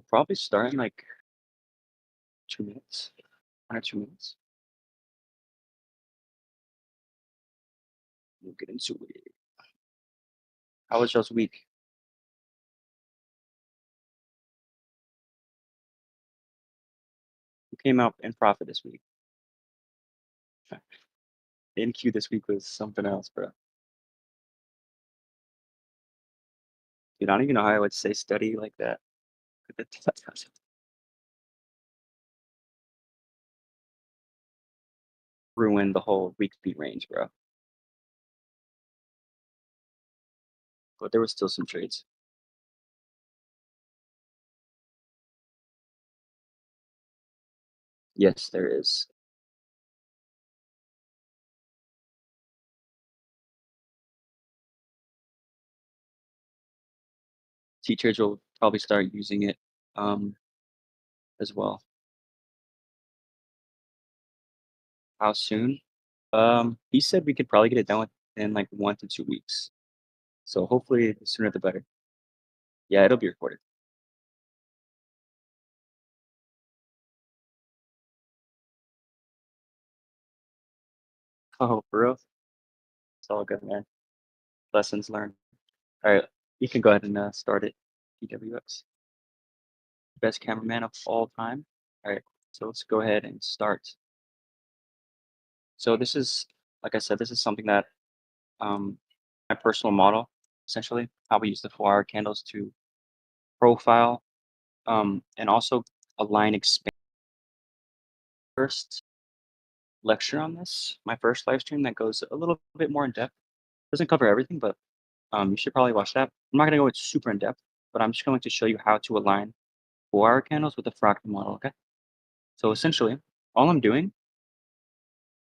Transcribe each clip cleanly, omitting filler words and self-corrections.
Probably start in like 2 minutes, 1 or 2 minutes. We'll get into it. How was y'all's week? Who came out in profit this week? NQ this week was something else, bro. Dude, I don't even know how I would say study like that. Ruined the whole week beat range, bro. But there was still some trades. Yes, there is. Teachers will probably start using it um, as well. How soon? He said we could probably get it done within like 1 to 2 weeks. So hopefully the sooner the better. Yeah, it'll be recorded. Oh, for real? It's all good, man. Lessons learned. All right, you can go ahead and start it. PWX, best cameraman of all time. All right, so let's go ahead and start. So this is, like I said, this is something that my personal model, essentially, how we use the 4-hour candles to profile and also align expand. First lecture on this, my first live stream that goes a little bit more in depth. Doesn't cover everything, but you should probably watch that. I'm not gonna go super in depth, but I'm just going to show you how to align 4-hour candles with the fractal model. Okay. So essentially, all I'm doing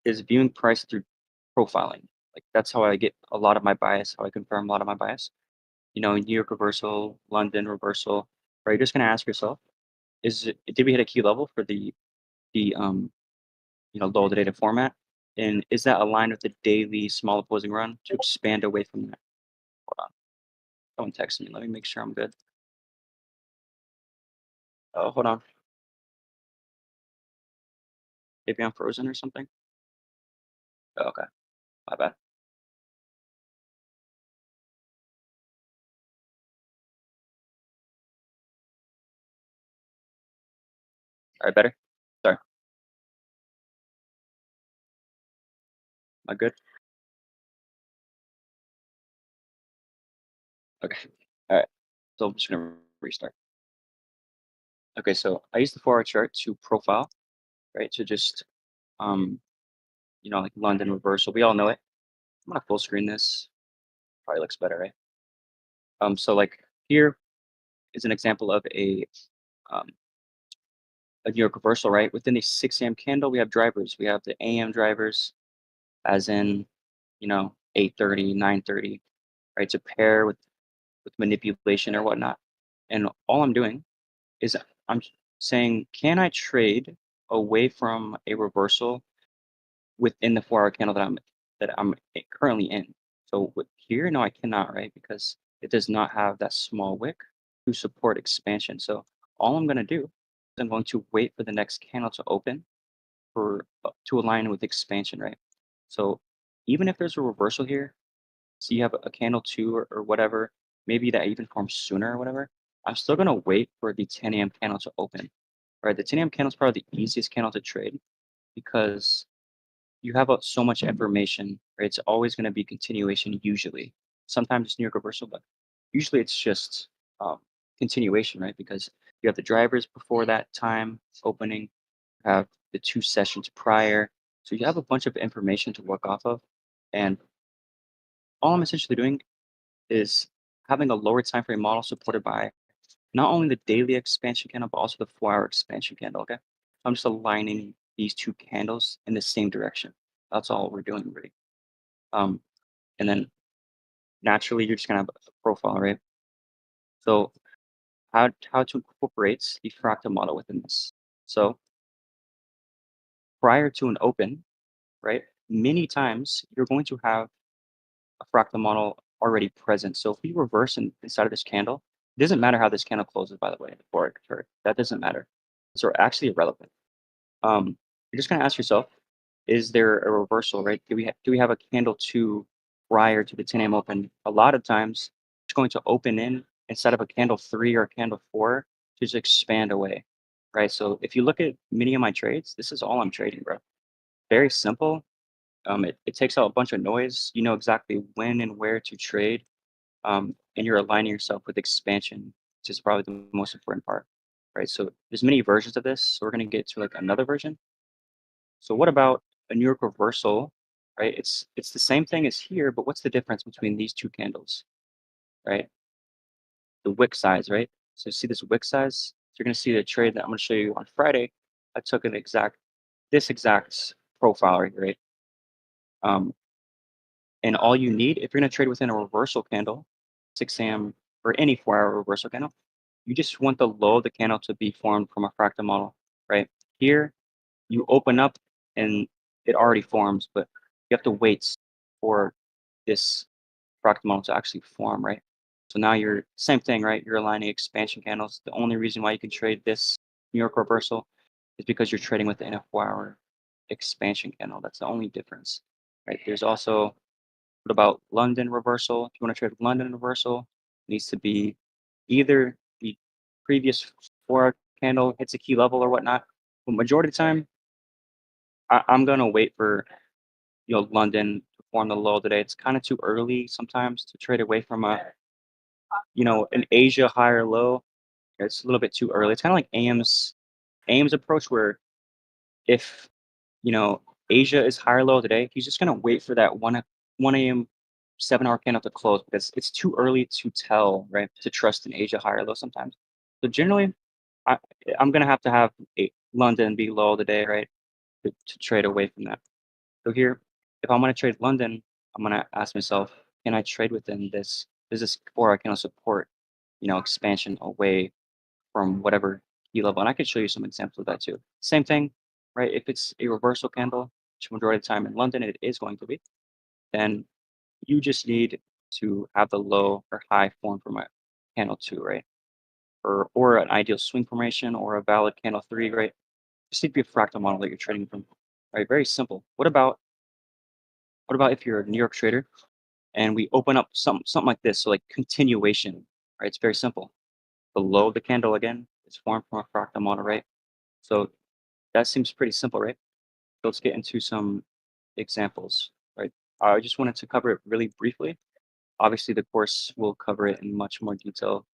is viewing price through profiling. Like that's how I get a lot of my bias, how I confirm a lot of my bias. New York reversal, London reversal. Right, you're just gonna ask yourself, did we hit a key level for the low of the data format? And is that aligned with the daily small opposing run to expand away from that? Hold on. Someone text me. Let me make sure I'm good. Oh, hold on. Maybe I'm frozen or something. Oh, okay. My bad. All right, better. Sorry. Am I good? Okay. All right. So I'm just gonna restart. Okay, so I use the 4-hour chart to profile, right? To just um, like London reversal. We all know it. I'm gonna full screen this. Probably looks better, right? So like here is an example of um a New York reversal, right? Within the 6 a.m. candle, we have drivers. We have the AM drivers, as in 8:30, 9:30, right? To pair with manipulation or whatnot. And all I'm doing is I'm saying, can I trade away from a reversal within the 4-hour candle that I'm currently in? So with here, no, I cannot, right? Because it does not have that small wick to support expansion. So all I'm going to do is I'm going to wait for the next candle to open for to align with expansion, right? So even if there's a reversal here, so you have a candle two or whatever, maybe that even forms sooner or whatever, I'm still gonna wait for the 10 a.m. candle to open. Right, the 10 a.m. candle is probably the easiest candle to trade because you have so much information. Right, it's always going to be continuation usually. Sometimes it's New York reversal, but usually it's just um, continuation, right? Because you have the drivers before that time opening, you have the 2 sessions prior, so you have a bunch of information to work off of, and all I'm essentially doing is having a lower time frame model supported by not only the daily expansion candle, but also the 4-hour expansion candle. Okay. I'm just aligning these two candles in the same direction. That's all we're doing, really. Um, and then naturally, you're just gonna have a profile, right? So how to incorporate the fractal model within this? So prior to an open, right? Many times you're going to have a fractal model already present. So if we reverse inside of this candle, It doesn't matter how this candle closes, by the way, before it occurred. That doesn't matter. So actually irrelevant. You're just gonna ask yourself, is there a reversal, right? Do we have a candle two prior to the 10 a.m. open? A lot of times it's going to open in instead of a candle three or a candle four, to just expand away. Right. So if you look at many of my trades, this is all I'm trading, bro. Very simple. It takes out a bunch of noise. You know exactly when and where to trade, and you're aligning yourself with expansion, which is probably the most important part, right? So there's many versions of this. So we're gonna get to like another version. So what about a New York reversal, right? It's the same thing as here, but what's the difference between these two candles, right? The wick size, right? So see this wick size? So you're gonna see the trade that I'm gonna show you on Friday. I took this exact profile right here, right? Um, and all you need, if you're gonna trade within a reversal candle, 6 a.m. or any 4-hour reversal candle, you just want the low of the candle to be formed from a fractal model, right? Here, you open up and it already forms, but you have to wait for this fractal model to actually form, right? So now you're same thing, right? You're aligning expansion candles. The only reason why you can trade this New York reversal is because you're trading within a 4-hour expansion candle. That's the only difference, right? There's also what about London reversal? If you want to trade London reversal, it needs to be either the previous 4-hour candle hits a key level or whatnot. But majority of the time, I'm gonna wait for London to form the low today. It's kind of too early sometimes to trade away from an Asia higher low. It's a little bit too early. It's kind of like AIM's approach where if Asia is higher low today, he's just gonna wait for that one a.m. 7-hour candle to close because it's too early to tell, right? To trust in Asia higher low sometimes. So generally, I I'm gonna have to have a London be low today, right? To trade away from that. So here, if I'm gonna trade London, I'm gonna ask myself, can I trade within this? Does this 4-hour candle support, expansion away from whatever key level? And I could show you some examples of that too. Same thing, right? If it's a reversal candle, which majority of the time in London it is going to be, then you just need to have the low or high form from a candle two, right? Or an ideal swing formation or a valid candle three, right? Just need to be a fractal model that you're trading from. Right, very simple. What about if you're a New York trader and we open up something like this, so like continuation, right? It's very simple. Below the candle again, it's formed from a fractal model, right? So that seems pretty simple, right? So let's get into some examples, right? I just wanted to cover it really briefly. Obviously, the course will cover it in much more detail.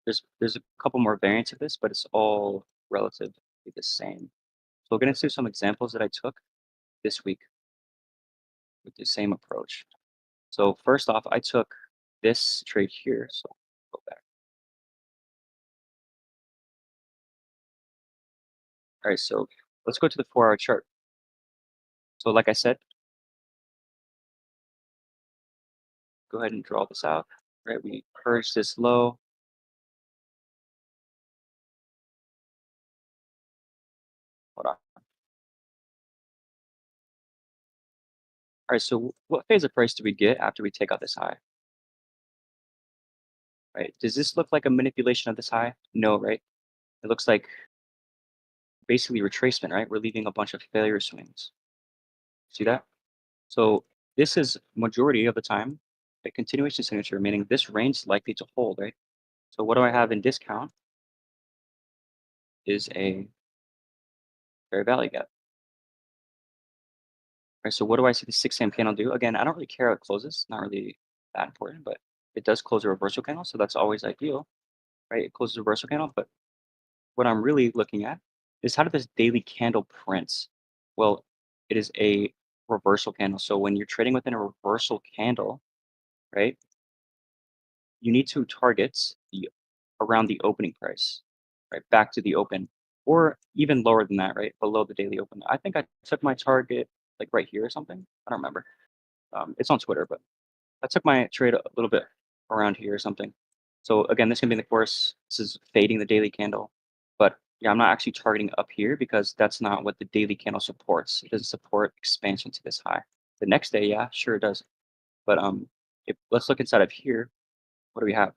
There's a couple more variants of this, but it's all relatively the same. So we'll get into some examples that I took this week with the same approach. So first off, I took this trade here. So go back. All right, so let's go to the 4-hour chart. So like I said, go ahead and draw this out. Right, we purge this low. Hold on. All right, so what phase of price do we get after we take out this high? Right? Does this look like a manipulation of this high? No, right? It looks like basically retracement, right? We're leaving a bunch of failure swings. See that? So this is majority of the time a continuation signature, meaning this range is likely to hold, right? So what do I have in discount is a fair value gap. Right, so what do I see the 6 a.m. candle do? Again, I don't really care how it closes. Not really that important, but it does close a reversal candle, so that's always ideal, right? It closes a reversal candle, but what I'm really looking at is how did this daily candle print? Well, it is a reversal candle. So when you're trading within a reversal candle, right, you need to target the around the opening price, right? Back to the open, or even lower than that, right? Below the daily open. I think I took my target like right here or something. I don't remember. It's on Twitter, but I took my trade a little bit around here or something. So again, this can be in the course. This is fading the daily candle, but yeah, I'm not actually targeting up here because that's not what the daily candle supports. It doesn't support expansion to this high. The next day, yeah, sure it does. But if let's look inside of here. What do we have?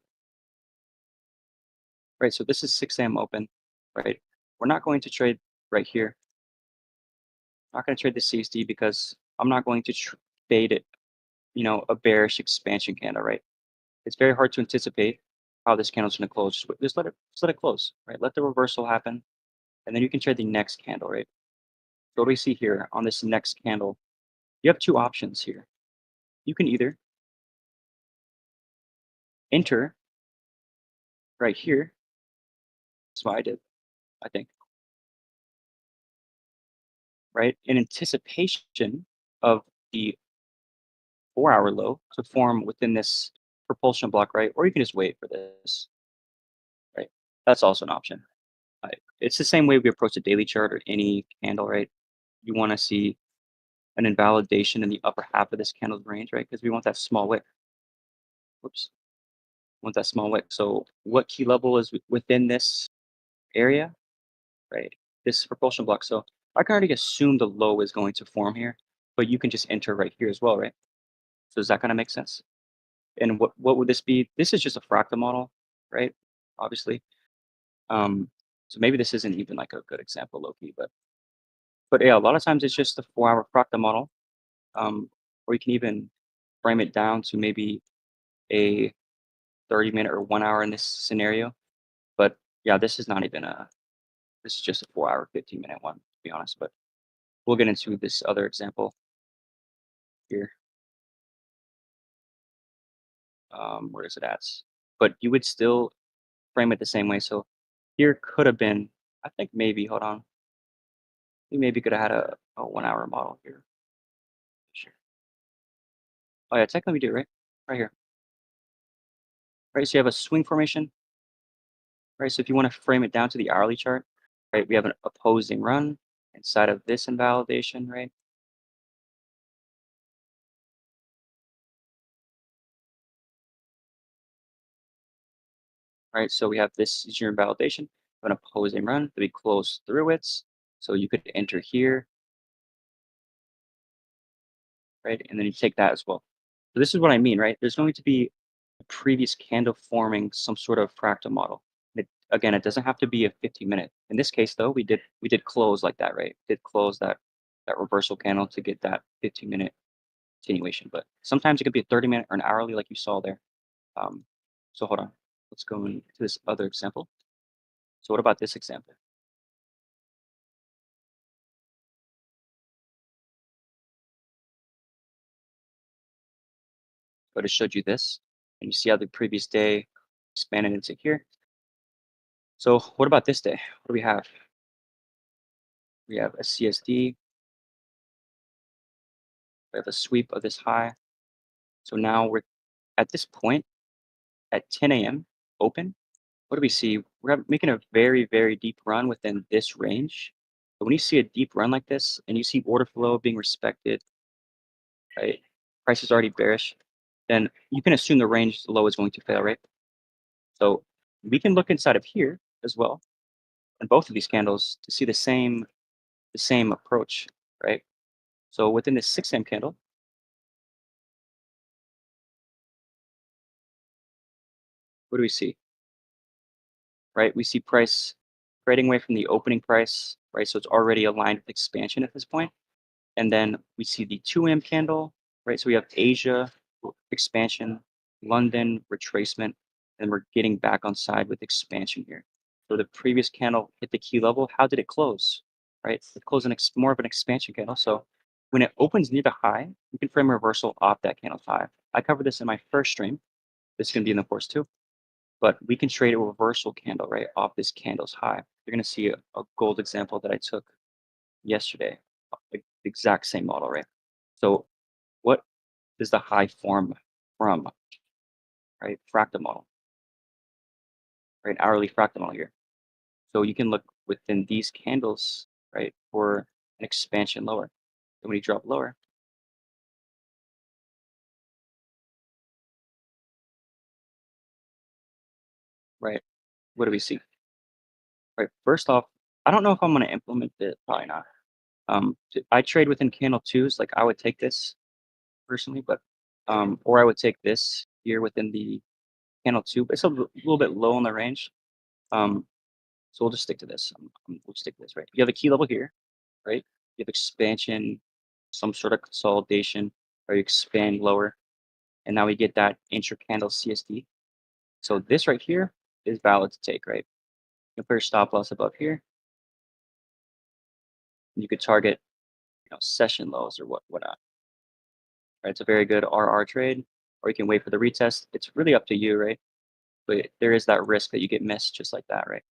right? So this is 6 a.m. open, right? We're not going to trade right here. Not going to trade the CSD because I'm not going to fade it, a bearish expansion candle, right? It's very hard to anticipate how this candle's going to close. Just let it close, right? Let the reversal happen, and then you can trade the next candle, right? So what do we see here on this next candle? You have two options here. You can either enter right here. That's what I did, I think, right? In anticipation of the 4-hour low to form within this propulsion block, right? Or you can just wait for this, right? That's also an option. It's the same way we approach a daily chart or any candle, right? You want to see an invalidation in the upper half of this candle's range, right? Because we want that small wick. Whoops, want that small wick. So what key level is within this area, right? This propulsion block. So I can already assume the low is going to form here, but you can just enter right here as well, right? So does that kind of make sense? And what would this be? This is just a fractal model, right? Obviously. Um, so maybe this isn't even like a good example, Loki, but yeah, a lot of times it's just a 4-hour fractal model, or you can even frame it down to maybe a 30-minute or 1 hour in this scenario. But yeah, this is not even this is just a 4-hour, 15-minute one, to be honest. But we'll get into this other example here. Where is it at? But you would still frame it the same way. So here could have been, I think maybe, hold on, we maybe could have had a 1-hour model here. Sure. Oh yeah, technically we do, right? Right here. Right. So you have a swing formation, right? So if you want to frame it down to the hourly chart, right, we have an opposing run inside of this invalidation, right? Right. So we have this is your invalidation, an opposing run that we close through it. So you could enter here, right? And then you take that as well. So this is what I mean, right? There's going to be a previous candle forming some sort of fractal model. Again, it doesn't have to be a 15-minute. In this case, though, we did close like that, right? Did close that reversal candle to get that 15-minute continuation. But sometimes it could be a 30-minute or an hourly, like you saw there. Um, so hold on, let's go into this other example. So what about this example? But it showed you this, and you see how the previous day expanded into here. So what about this day? What do we have? We have a CSD. We have a sweep of this high. So now we're at this point at 10 a.m. open. What do we see? We're making a very, very deep run within this range. But when you see a deep run like this and you see order flow being respected, right? Price is already bearish, then you can assume the range low is going to fail, right? So we can look inside of here as well in both of these candles to see the same approach, right? So within this 6 a.m. candle, what do we see? Right? We see price trading away from the opening price, right? So it's already aligned with expansion at this point. And then we see the 2 a.m. candle, right? So we have Asia expansion, London retracement, and we're getting back on side with expansion here. So the previous candle hit the key level. How did it close? Right? It closed more of an expansion candle. So when it opens near the high, you can frame a reversal off that candle's high. I covered this in my first stream. This is going to be in the course too. But we can trade a reversal candle, right, off this candle's high. You're going to see a gold example that I took yesterday, the exact same model, right? So what does the high form from, right? Fractal model, right? Hourly fractal model here. So you can look within these candles, right, for an expansion lower. And when you drop lower, right, what do we see? Right, first off, I don't know if I'm going to implement it, probably not. I trade within candle twos, like I would take this personally, but or I would take this here within the candle two, but it's a little bit low in the range. Um, so we'll just stick to this. We'll stick to this, right? You have a key level here, right? You have expansion, some sort of consolidation, or you expand lower, and now we get that intra-candle CSD. So this right here is valid to take, right? You put your stop loss above here. And you could target, session lows or whatnot. Right? It's a very good RR trade, or you can wait for the retest. It's really up to you, right? But there is that risk that you get missed just like that, right?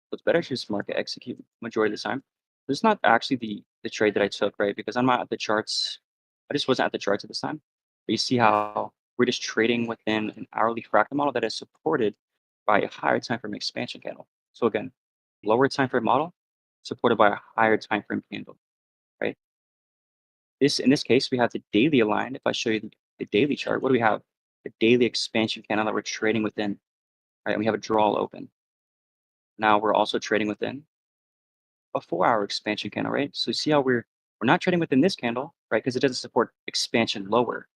So it's better to just market execute majority of the time. This is not actually the trade that I took, right? Because I'm not at the charts. I just wasn't at the charts at this time. But you see how we're just trading within an hourly fractal model that is supported by a higher time frame expansion candle. So again, lower time frame model supported by a higher time frame candle, right? This in this case, we have the daily aligned. If I show you the daily chart, what do we have? The daily expansion candle that we're trading within, right? And we have a draw open. Now we're also trading within a 4-hour expansion candle, right? So see how we're not trading within this candle, right? Because it doesn't support expansion lower,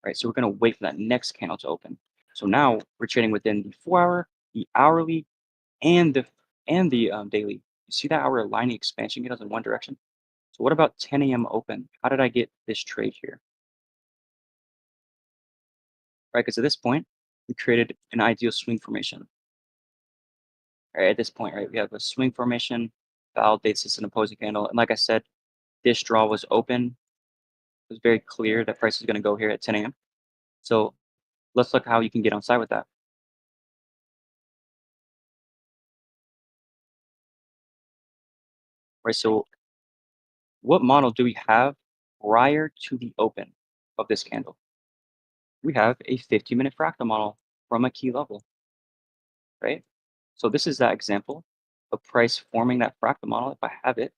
right? So we're going to wait for that next candle to open. So now we're trading within the 4-hour, the hourly, and the daily. You see that our aligning expansion candles in one direction. So what about 10 a.m. open? How did I get this trade here? Right? Because at this point, we created an ideal swing formation. Right? At this point, right, we have a swing formation, validates this an opposing candle. And like I said, this draw was open. It was very clear that price is going to go here at 10 a.m. So let's look how you can get on side with that. Right? So what model do we have prior to the open of this candle? We have a 50-minute fractal model from a key level, right? So this is that example of price forming that fractal model. If I have it,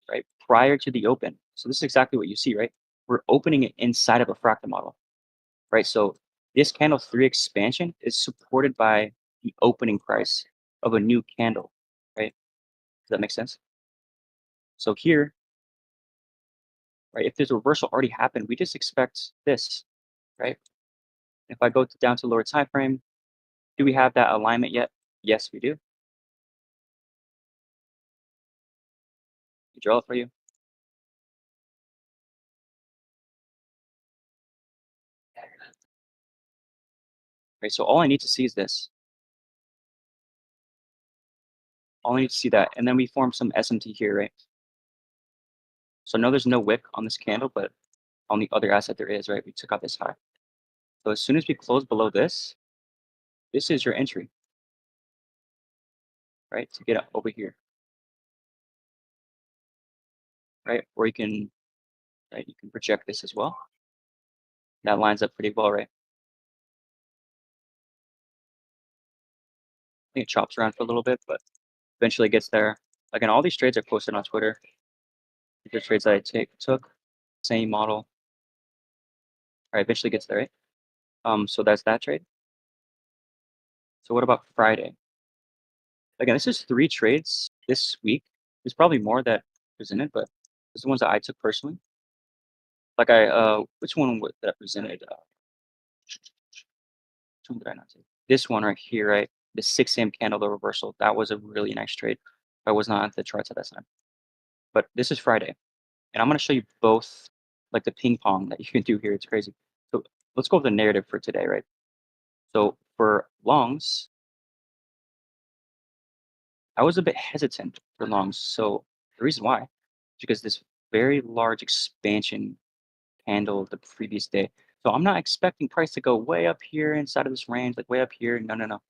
right, prior to the open. So this is exactly what you see, right? We're opening it inside of a fractal model, right? So this candle 3 expansion is supported by the opening price of a new candle, right? Does that make sense? So here, right, if there's a reversal already happened, we just expect this, right? If I go down to lower time frame, do we have that alignment yet? Yes, we do. I draw it for you. Right, so all I need to see is this. All I need to see that, and then we form some SMT here, right? So no, there's no wick on this candle, but on the other asset there is, right? We took out this high. So as soon as we close below this is your entry, right? To get up over here, right? Or you can, right? You can project this as well. That lines up pretty well, right? I think it chops around for a little bit, but eventually gets there. Again, all these trades are posted on Twitter. The trades that I took, same model. All right, eventually gets there, right? So that's that trade. So what about Friday? Again, this is 3 trades this week. There's probably more that presented, but these are the ones that I took personally. Like which one that I presented? Which one did I not take? This one right here, right? The 6 a.m. candle, the reversal. That was a really nice trade. I was not at the charts at that time. But this is Friday, and I'm going to show you both, like the ping pong that you can do here. It's crazy. So let's go over the narrative for today, right? So for longs, I was a bit hesitant for longs. So the reason why is because this very large expansion candle the previous day. So I'm not expecting price to go way up here inside of this range, like way up here. No, no, no.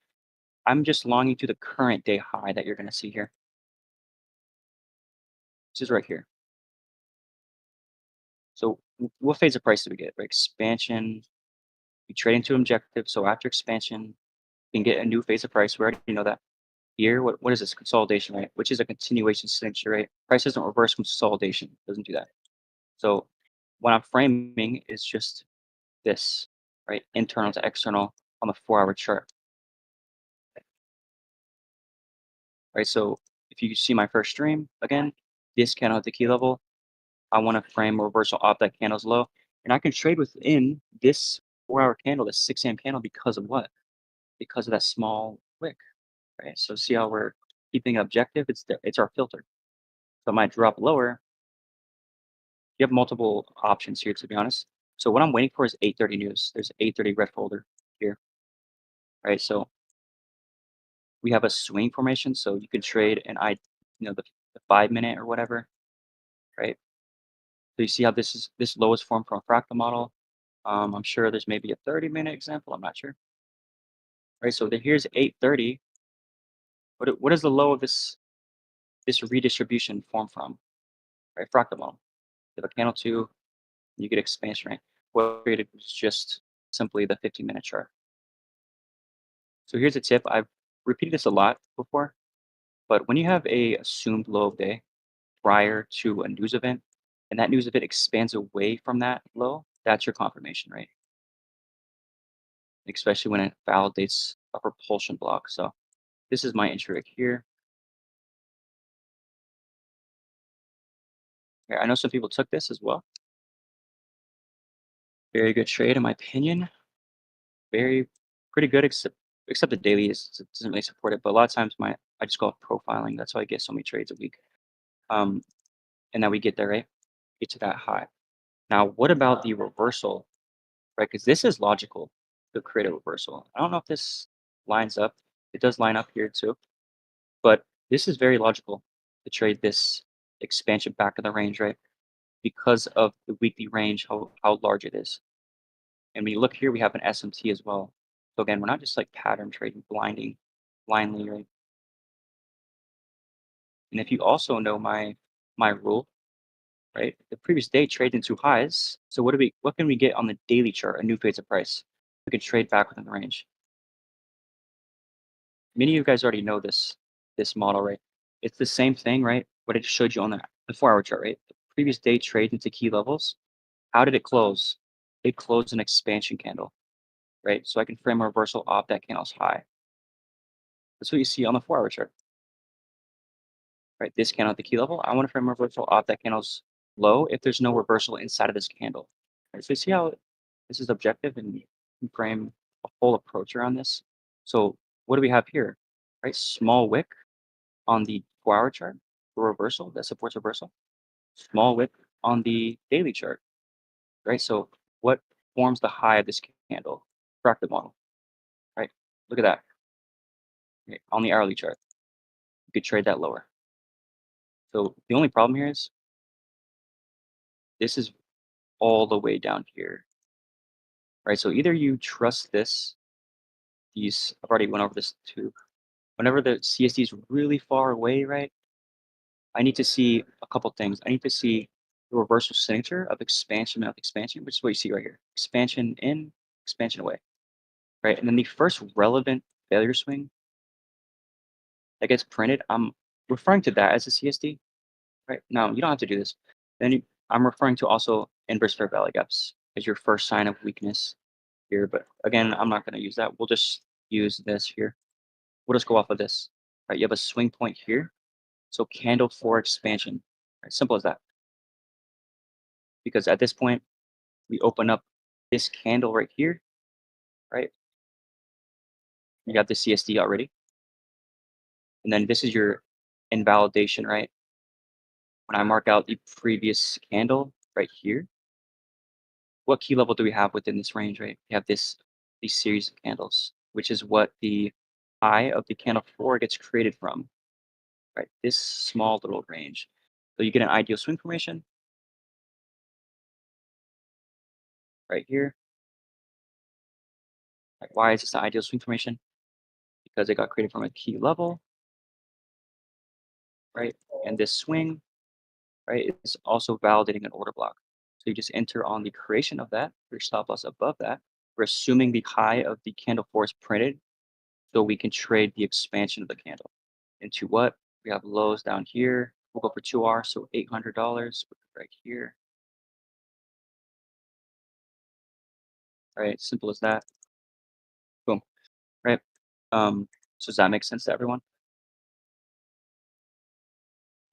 I'm just longing to the current day high that you're going to see here. This is right here. So what phase of price do we get? Right? Expansion. We trade into objective. So after expansion, we can get a new phase of price. We already know that. Here, what is this? Consolidation, right? Which is a continuation signature, right? Price doesn't reverse consolidation. Doesn't do that. So what I'm framing is just this, right? Internal to external on the 4-hour chart, right? So if you see my first stream, again, this candle at the key level, I want to frame a reversal off that candle's low. And I can trade within this 4-hour candle, the 6 a.m. candle, because of what? Because of that small wick, right? So see how we're keeping objective? It's our filter. So it might drop lower. You have multiple options here, to be honest. So what I'm waiting for is 8:30 news. There's 8:30 red folder here, right? So we have a swing formation, so you can trade the 5 minute or whatever, right? So you see how this lowest form from a fractal model. I'm sure there's maybe a 30-minute example. I'm not sure, right? So here's 8:30. What is the low of this redistribution form from, right? Fractal model. You have a candle two, you get expansion, right? What created was just simply the 15-minute chart. So here's a tip. I've repeated this a lot before, but when you have a assumed low of day prior to a news event, and that news event expands away from that low, that's your confirmation, right? Especially when it validates a propulsion block. So this is my entry right here. Yeah, I know some people took this as well. Very good trade in my opinion. Very pretty good, except the daily doesn't really support it. But a lot of times I just go off profiling. That's why I get so many trades a week. Um, and now we get there, right? Get to that high. Now, what about the reversal, right? Because this is logical to create a reversal. I don't know if this lines up. It does line up here too, but this is very logical to trade this expansion back in the range, right? Because of the weekly range, how large it is. And when you look here, we have an SMT as well. So again, we're not just like pattern trading blindly, right? And if you also know my rule, right? The previous day traded into highs. So what can we get on the daily chart? A new phase of price. We can trade back within the range. Many of you guys already know this model, right? It's the same thing, right? What I just showed you on the 4-hour chart, right? The previous day trade into key levels. How did it close? It closed an expansion candle, right? So I can frame a reversal off that candle's high. That's what you see on the 4-hour chart, right? This candle at the key level. I want to frame a reversal off that candle's low if there's no reversal inside of this candle. Right? So you see how this is objective and you can frame a whole approach around this. So what do we have here? Right? Small wick on the 4-hour chart for reversal that supports reversal. Small wick on the daily chart, right? So what forms the high of this candle? Fractal model, right? Look at that. Right? On the hourly chart, you could trade that lower. So the only problem here is this is all the way down here, right? So either you trust I've already went over this too. Whenever the CSD is really far away, right? I need to see a couple things. I need to see the reversal signature of expansion, which is what you see right here. Expansion in, expansion away, right? And then the first relevant failure swing that gets printed, I'm referring to that as a CSD, right? Now, you don't have to do this. I'm referring to also inverse fair value gaps as your first sign of weakness here. But again, I'm not going to use that. We'll just use this here. We'll just go off of this, right? You have a swing point here. So candle for expansion, right? Simple as that. Because at this point, we open up this candle right here, right? You got the CSD already. And then this is your invalidation, right? When I mark out the previous candle right here, what key level do we have within this range, right? We have these series of candles, which is what the high of the candle 4 gets created from, right? This small little range. So you get an ideal swing formation right here. Like, why is this an ideal swing formation? Because it got created from a key level, right? And this swing, right, is also validating an order block. So you just enter on the creation of that, your stop loss above that. We're assuming the high of the candle 4 is printed, so we can trade the expansion of the candle into what? We have lows down here. We'll go for 2R, so $800 right here. Right, simple as that. Boom. Right. So does that make sense to everyone?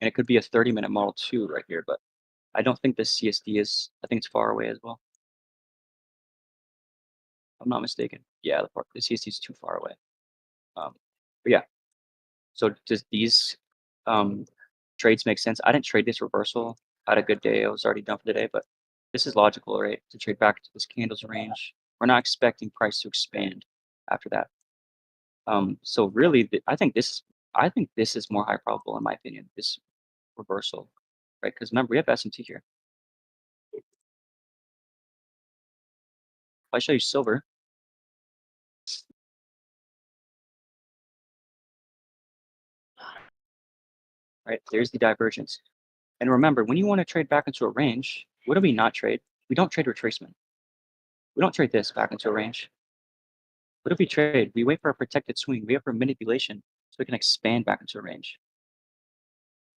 And it could be a 30-minute model too right here, but I don't think this CSD is, I think it's far away as well. I'm not mistaken. Yeah, the CST is too far away. Um, but yeah, so does these um, trades make sense? I didn't trade this reversal. I had a good day. I was already done for the day, but this is logical, right? To trade back to this candle's range. We're not expecting price to expand after that. So really, I think this is more high probable in my opinion. This reversal, right? Because remember, we have S&T here. If I show you silver, right? There's the divergence. And remember, when you want to trade back into a range, what do we not trade? We don't trade retracement. We don't trade this back into a range. What if we trade? We wait for a protected swing. We wait for manipulation so we can expand back into a range,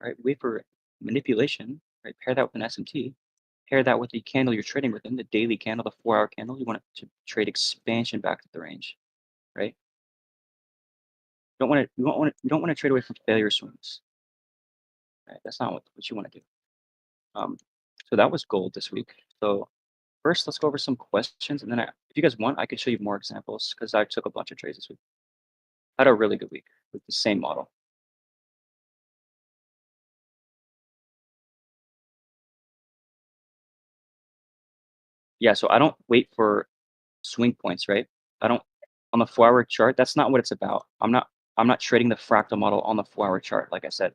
right? We wait for manipulation, right? Pair that with an SMT. Pair that with the candle you're trading within, the daily candle, the 4-hour candle. You want to trade expansion back to the range, right? You don't want to trade away from failure swings, right? That's not what you want to do. Um, so that was gold this week. So first, let's go over some questions, and then if you guys want, I could show you more examples because I took a bunch of trades this week. I had a really good week with the same model. Yeah, so I don't wait for swing points, right? I don't on the 4-hour chart. That's not what it's about. I'm not trading the fractal model on the 4-hour chart, like I said.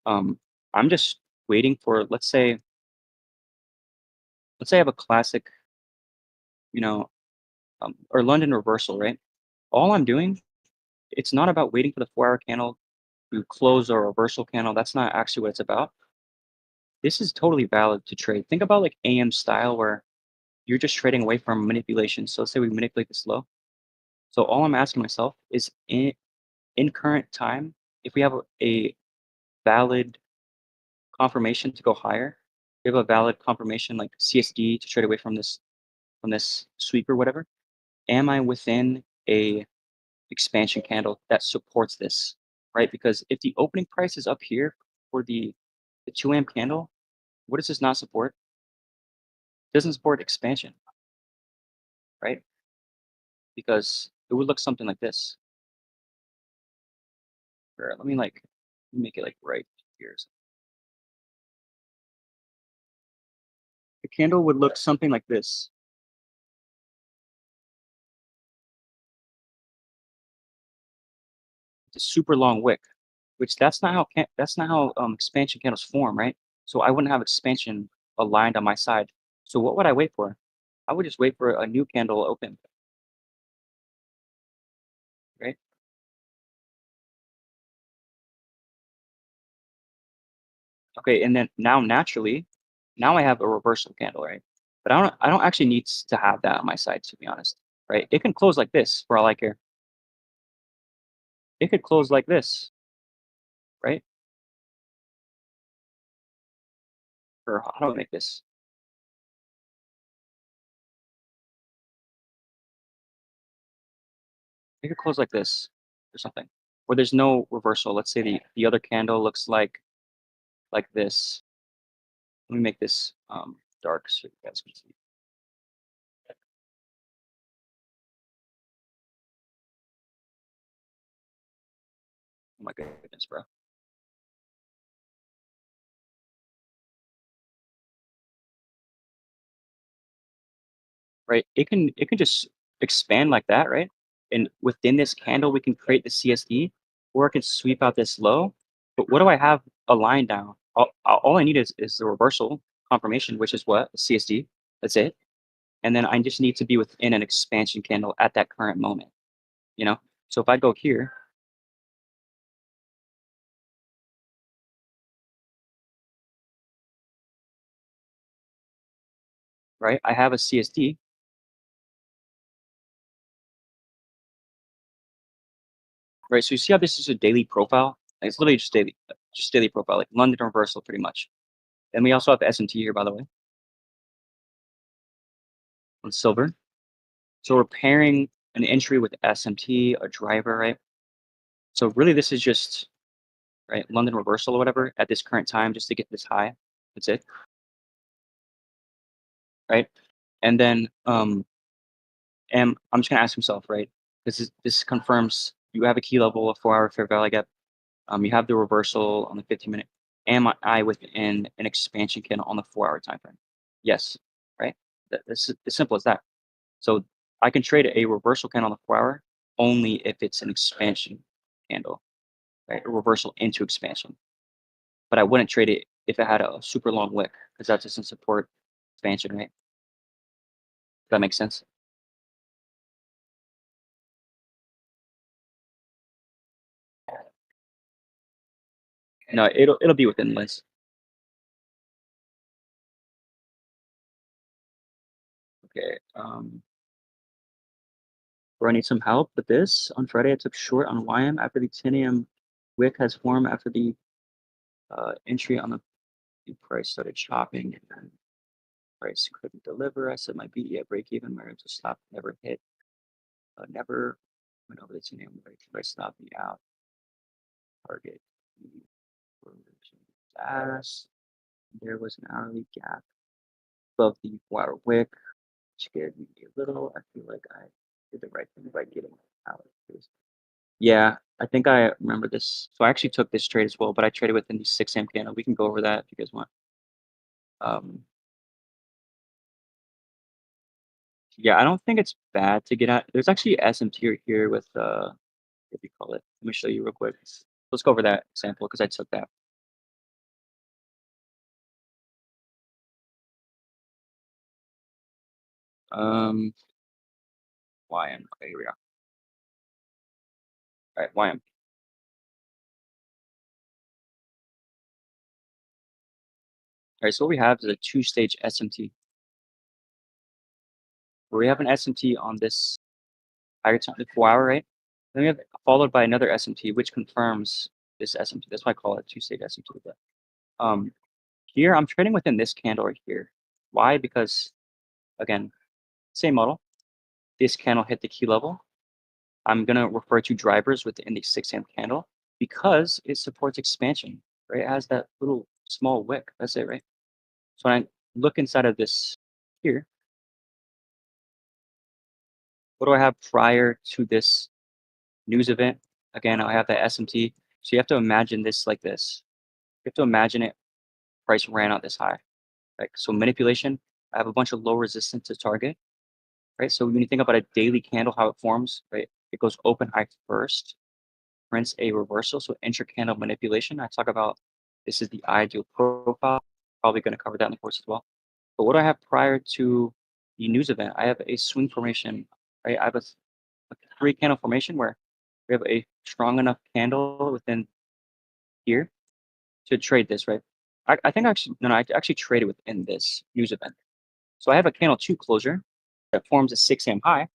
Um, I'm just waiting for let's say I have a classic, you know, or London reversal, right? All I'm doing, it's not about waiting for the 4-hour candle to close or reversal candle. That's not actually what it's about. This is totally valid to trade. Think about like AM style where you're just trading away from manipulation. So let's say we manipulate this low. So all I'm asking myself is in current time, if we have a valid confirmation to go higher, we have a valid confirmation like CSD to trade away from this sweep or whatever. Am I within a expansion candle that supports this, right? Because if the opening price is up here for the 2 AM candle, what does this not support? It doesn't support expansion, right? Because it would look something like this. Here, let me make it like right here. The candle would look something like this. It's a super long wick, which that's not how expansion candles form, right? So I wouldn't have expansion aligned on my side. So what would I wait for? I would just wait for a new candle open, right? Okay, and then now naturally, now I have a reversal candle, right? But I don't actually need to have that on my side, to be honest, right? It can close like this for all I care. It could close like this, right? Or how do I make this? It could close like this or something, where there's no reversal. Let's say the other candle looks like this. Let me make this dark so you guys can see. Oh my goodness, bro. Right? It can just expand like that, right? And within this candle, we can create the CSD, or it can sweep out this low. But what do I have a line down? All I need is the reversal confirmation, which is what? The CSD. That's it. And then I just need to be within an expansion candle at that current moment, you know? So if I go here, right, I have a CSD, right? So you see how this is a daily profile? Like, it's literally just daily profile, like London reversal pretty much. And we also have S&T here, by the way, on silver. So we're pairing an entry with SMT, a driver, right? So really this is just, right, London reversal or whatever at this current time just to get this high. That's it, right? And then And I'm just gonna ask myself, right? This confirms you have a key level, a 4-hour fair value gap. You have the reversal on the 15-minute. Am I within an expansion candle on the 4-hour time frame? Yes, right? That's as simple as that. So I can trade a reversal candle on the 4-hour only if it's an expansion candle, right? A reversal into expansion. But I wouldn't trade it if it had a super long wick because that doesn't support expansion, right? Does that make sense? No, it'll be within limits. Okay. Where I need some help with this. On Friday, I took short on YM after the 10 a.m. wick has formed after the entry on the price started chopping and price couldn't deliver. I said my BD at break even, where it just stopped, never hit, never went over the 10 a.m. wick. Price stopped me out. Target fast. There was an hourly gap above the water wick, which scared me a little. I feel like I did the right thing by getting out. Yeah, I think I remember this. So I actually took this trade as well, but I traded within the 6 a.m. candle. We can go over that if you guys want. Um, yeah, I don't think it's bad to get out. There's actually SMT right here with what do you call it? Let me show you real quick. Let's go over that example because I took that. Um, YM. Okay, here we go. All right, YM. All right, so what we have is a two-stage SMT. Where we have an SMT on this higher time, the 4-hour, right? Then we have followed by another SMT, which confirms this SMT. That's why I call it two-stage SMT. But um, here I'm trading within this candle right here. Why? Because again, same model. This candle hit the key level. I'm gonna refer to drivers within the 6 a.m. candle because it supports expansion, right? It has that little small wick. That's it, right? So when I look inside of this here, what do I have prior to this news event? Again, I have that SMT. So you have to imagine this like this. You have to imagine it price ran out this high. Like so manipulation, I have a bunch of low resistance to target, right? So when you think about a daily candle, how it forms, right? It goes open high first, prints a reversal. So intra-candle manipulation. I talk about this is the ideal profile. Probably going to cover that in the course as well. But what do I have prior to the news event? I have a swing formation, right? I have a three candle formation where we have a strong enough candle within here to trade this, right? I think actually, no, no, I actually traded within this news event. So I have a candle two closure that forms a 6 a.m. high.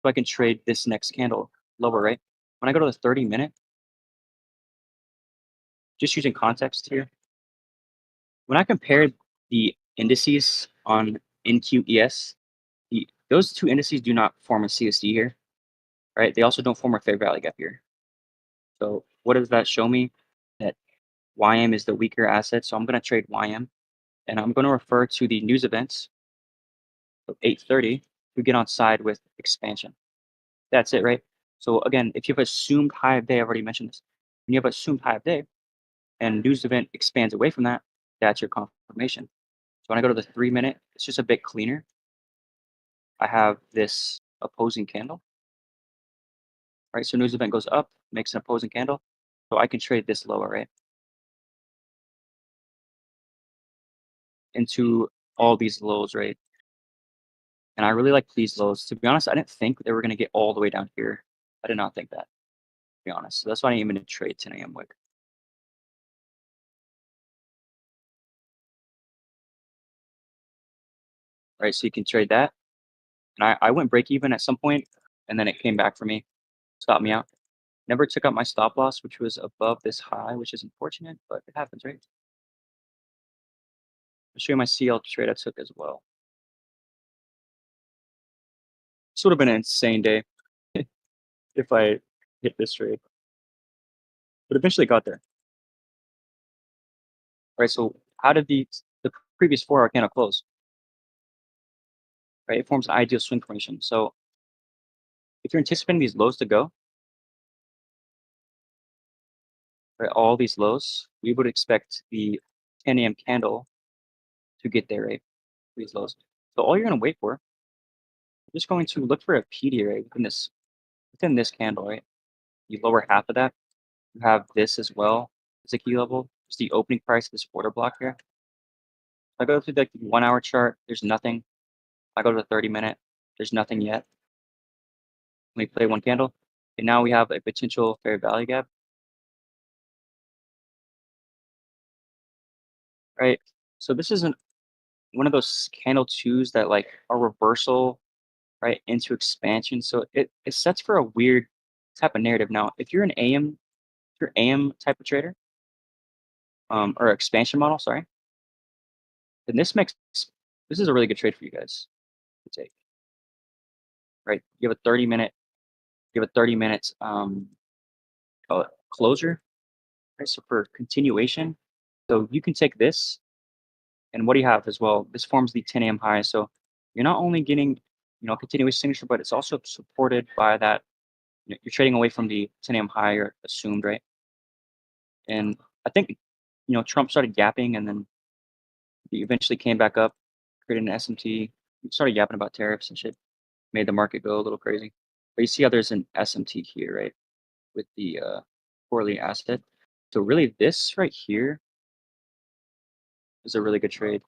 So I can trade this next candle lower, right? When I go to the 30-minute, just using context here, when I compare the indices on NQES, those two indices do not form a CSD here, right? They also don't form a fair value gap here. So what does that show me? That YM is the weaker asset. So I'm going to trade YM and I'm going to refer to the news events of 8:30 to get on side with expansion. That's it, right? So again, if you have assumed high of day, I've already mentioned this. When you have assumed high of day and news event expands away from that, that's your confirmation. So when I go to the 3-minute, it's just a bit cleaner. I have this opposing candle, right? So news event goes up, makes an opposing candle. So I can trade this lower, right? Into all these lows, right? And I really like these lows. To be honest, I didn't think they were going to get all the way down here. I did not think that, to be honest. So that's why I didn't even trade 10 a.m. wick, right? So you can trade that. And I went break even at some point, and then it came back for me, stopped me out. Never took out my stop loss, which was above this high, which is unfortunate, but it happens, right? I'll show you my CL trade I took as well. This would have been an insane day if I hit this trade, but eventually got there. Right. So how did the previous 4-hour candle close? Right. It forms an ideal swing formation. So if you're anticipating these lows to go, right, all these lows, we would expect the 10 a.m. candle to get there, right? These lows. So all you're going to wait for, you're just going to look for a PD, right, within this candle, right? You lower half of that. You have this as well as a key level. It's the opening price of this order block here. I go through the 1 hour chart. There's nothing. I go to the 30-minute. There's nothing yet. Let me play one candle. And now we have a potential fair value gap, right? So this isn't one of those candle twos that like are reversal, right, into expansion. So it sets for a weird type of narrative. Now, if you're AM type of trader, or expansion model, sorry, then this is a really good trade for you guys to take, right? You have a 30 minutes call it closure, right? So for continuation, so you can take this, and what do you have as well? This forms the 10 a.m. high. So you're not only getting, continuous signature, but it's also supported by that. You're trading away from the 10 a.m. high or assumed, right? And I think, Trump started gapping, and then he eventually came back up, created an SMT, started yapping about tariffs and shit, made the market go a little crazy. But you see how there's an SMT here, right? With the quarterly asset. So really this right here is a really good trade.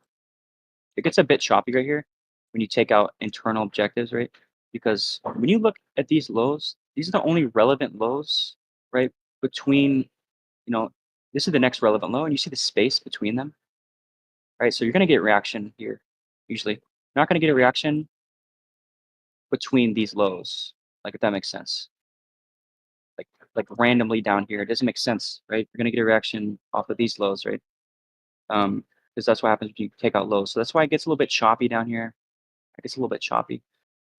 It gets a bit choppy right here when you take out internal objectives, right? Because when you look at these lows, these are the only relevant lows, right? Between, you know, this is the next relevant low, and you see the space between them, right? So you're gonna get reaction here, usually. You're not gonna get a reaction between these lows, like if that makes sense. Like randomly down here, it doesn't make sense, right? You're gonna get a reaction off of these lows, right? Because that's what happens when you take out lows. So that's why it gets a little bit choppy down here. It gets a little bit choppy.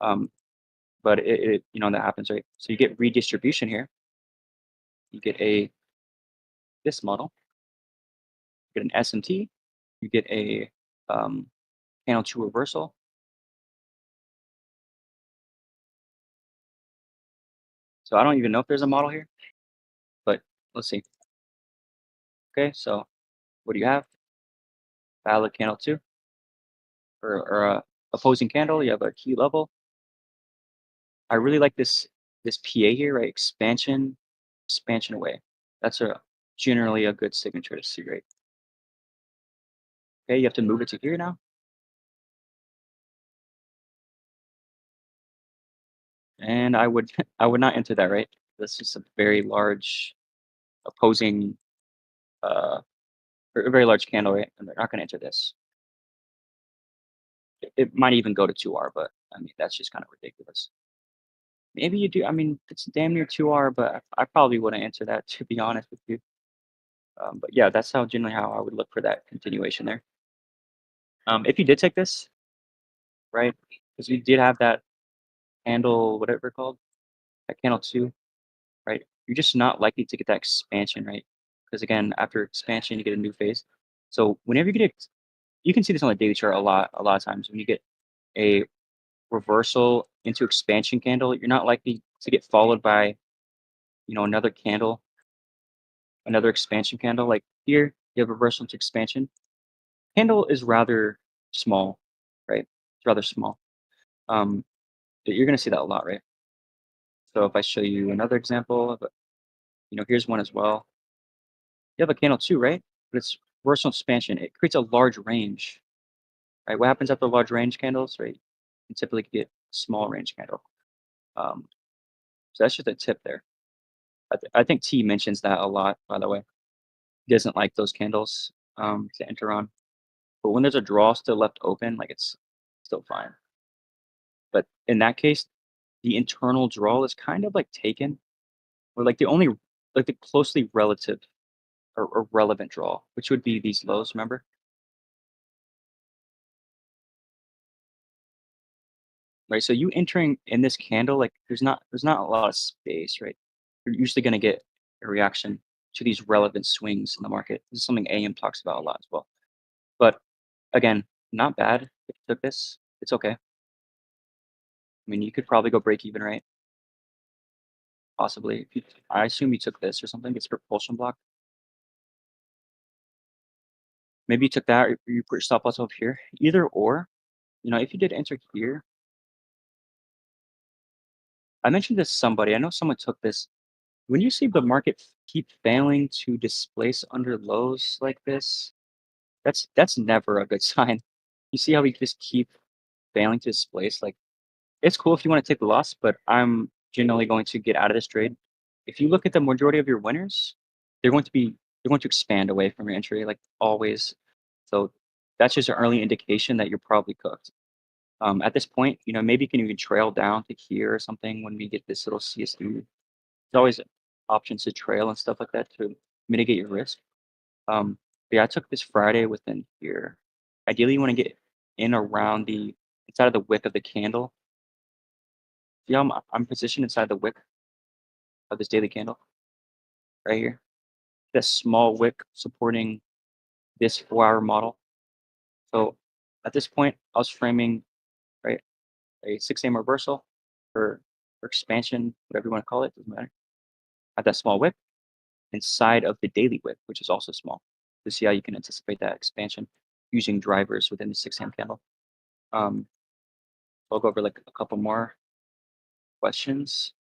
Um, but that happens, right? So you get redistribution here. You get this model. You get an SMT. You get a um, panel two reversal. So I don't even know if there's a model here, but let's see. Okay, so what do you have? Valid candle two, or opposing candle. You have a key level. I really like this PA here, right? Expansion away. That's a generally a good signature to see, right? Okay, you have to move it to here now. And I would I would not enter that, right? This is a very large opposing or a very large candle, right? And they're not gonna enter this. It might even go to 2R, but I mean that's just kind of ridiculous. Maybe you do. I mean, it's damn near 2R, but I probably wouldn't enter that to be honest with you. But yeah, that's how generally how I would look for that continuation there. If you did take this, right? Because you did have that candle, whatever it's called, that candle two, right? You're just not likely to get that expansion, right? Because again, after expansion, you get a new phase. So whenever you get it, you can see this on the daily chart a lot of times. When you get a reversal into expansion candle, you're not likely to get followed by, another candle, another expansion candle. Like here, you have reversal into expansion. Candle is rather small, right? It's rather small. Um, you're going to see that a lot, right? So if I show you another example of, here's one as well. You have a candle too, right? But it's reversal expansion. It creates a large range, right? What happens after large range candles, right? You typically get small range candle. Um, so that's just a tip there. I think T mentions that a lot, by the way. He doesn't like those candles to enter on. But when there's a draw still left open, like it's still fine. But in that case, the internal draw is kind of like taken, or like the closely relative or relevant draw, which would be these lows, remember? Right, so you entering in this candle, like, there's not a lot of space, right? You're usually gonna get a reaction to these relevant swings in the market. This is something AM talks about a lot as well. But again, not bad if you took this. It's okay. I mean, you could probably go break even, right? possibly. If you, I assume you took this or something. It's propulsion block. Maybe you took that, or you put your stop loss over here. Either or, if you did enter here, I mentioned this to somebody. I know someone took this. When you see the market keep failing to displace under lows like this, that's never a good sign. You see how we just keep failing to displace? Like, it's cool if you want to take the loss, but I'm generally going to get out of this trade. If you look at the majority of your winners, they're going to be they're going to expand away from your entry, like always. So that's just an early indication that you're probably cooked. At this point, maybe you can even trail down to here or something when we get this little CSD. There's always options to trail and stuff like that to mitigate your risk. Yeah, I took this Friday within here. Ideally, you want to get in around the inside of the wick of the candle. Yeah, I'm positioned inside the wick of this daily candle right here. This small wick supporting this 4-hour model. So at this point, I was framing right a 6 a.m. reversal or expansion, whatever you want to call it, doesn't matter. At that small wick inside of the daily wick, which is also small, to see how you can anticipate that expansion using drivers within the 6 a.m. candle. Um, I'll go over like a couple more questions.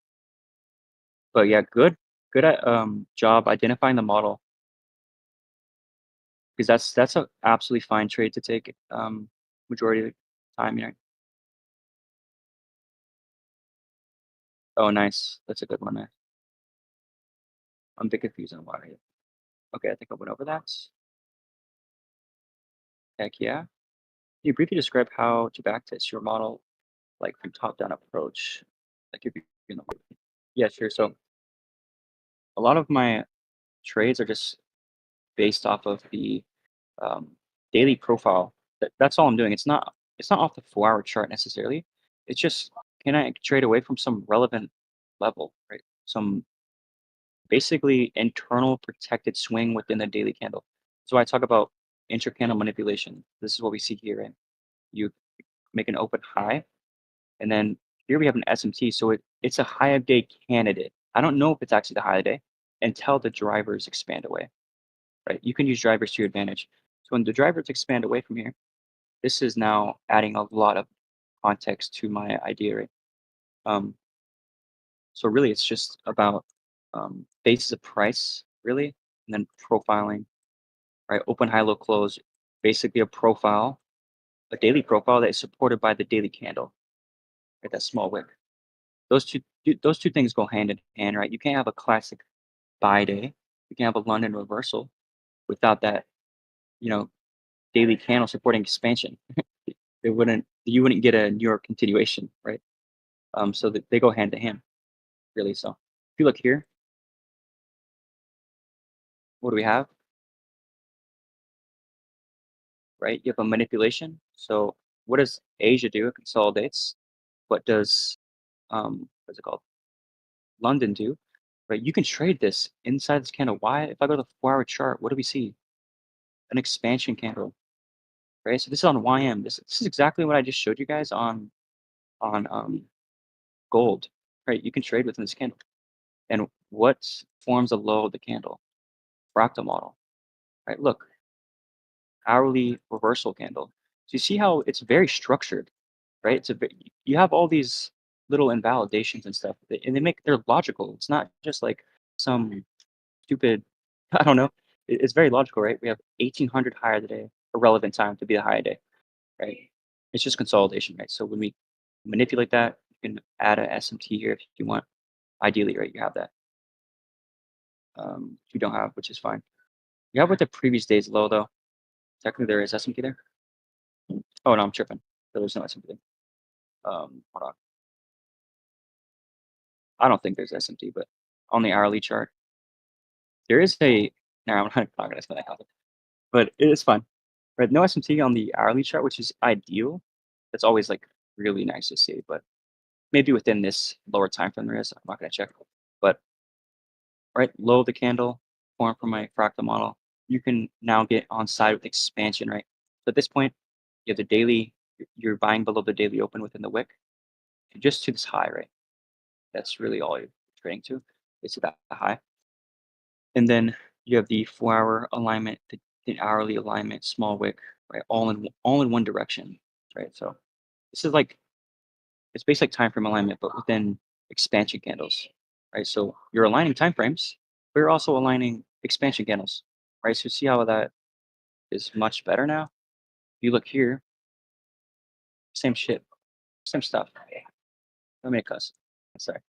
But yeah, good at job identifying the model because that's a absolutely fine trade to take majority of the time. Oh, nice. That's a good one there. I'm a bit confused on why. Okay, I think I went over that. Heck yeah. Can you briefly describe how to backtest your model, like from top-down approach? Like if you're in the yeah, sure. So a lot of my trades are just based off of the um, daily profile. That's all I'm doing. It's not off the 4-hour chart necessarily. It's just can I trade away from some relevant level, right? Some basically internal protected swing within the daily candle. So I talk about intra-candle manipulation. This is what we see here, right? You make an open high, and then here we have an SMT. So it's a high of day candidate. I don't know if it's actually the high of the day until the drivers expand away, right? You can use drivers to your advantage. So when the drivers expand away from here, this is now adding a lot of context to my idea, right? Um, so really, it's just about basis of price, really, and then profiling, right? Open, high, low, close, basically a profile, a daily profile that is supported by the daily candle, right? That small wick. Those two things go hand in hand, right? You can't have a classic buy day. You can have a London reversal without that, you know, daily candle supporting expansion. You wouldn't get a New York continuation, right? So that they go hand to hand, really. So if you look here, what do we have? Right? You have a manipulation. So what does Asia do? It consolidates. What does what's it called? London do? Right? You can trade this inside this candle. Why? If I go to the 4-hour chart, what do we see? An expansion candle, right? So this is on YM. This is exactly what I just showed you guys on gold, right? You can trade within this candle. And what forms a low of the candle? Fractal model, right? Look, hourly reversal candle. So you see how it's very structured, right? You have all these little invalidations and stuff, and they're logical. It's not just like some stupid, I don't know. It's very logical, right? We have 1800 higher today, a relevant time to be the high day, right? It's just consolidation, right? So when we manipulate that, you can add a SMT here if you want. Ideally, right, you have that. You don't have, which is fine. You have with the previous day's low though. Technically, there is SMT there. Oh no, I'm tripping. There was no SMT. Hold on. I don't think there's SMT, but on the hourly chart, there is a. No, I'm not gonna spend that concept, but it is fun. Right, no SMT on the hourly chart, which is ideal. That's always like really nice to see, but maybe within this lower time frame there is. I'm not gonna check, but right, low of the candle formed from my fractal model. You can now get on side with expansion, right? So at this point, you have the daily. You're buying below the daily open within the wick, and just to this high, right? That's really all you're trading to. It's at that high. And then you have the 4-hour alignment, the hourly alignment, small wick, right? All in one direction, right? So this is like it's basically time frame alignment, but within expansion candles, right? So you're aligning time frames, but you're also aligning expansion candles, right? So see how that is much better now. If you look here, same shit, same stuff. Let me cuss. Sorry,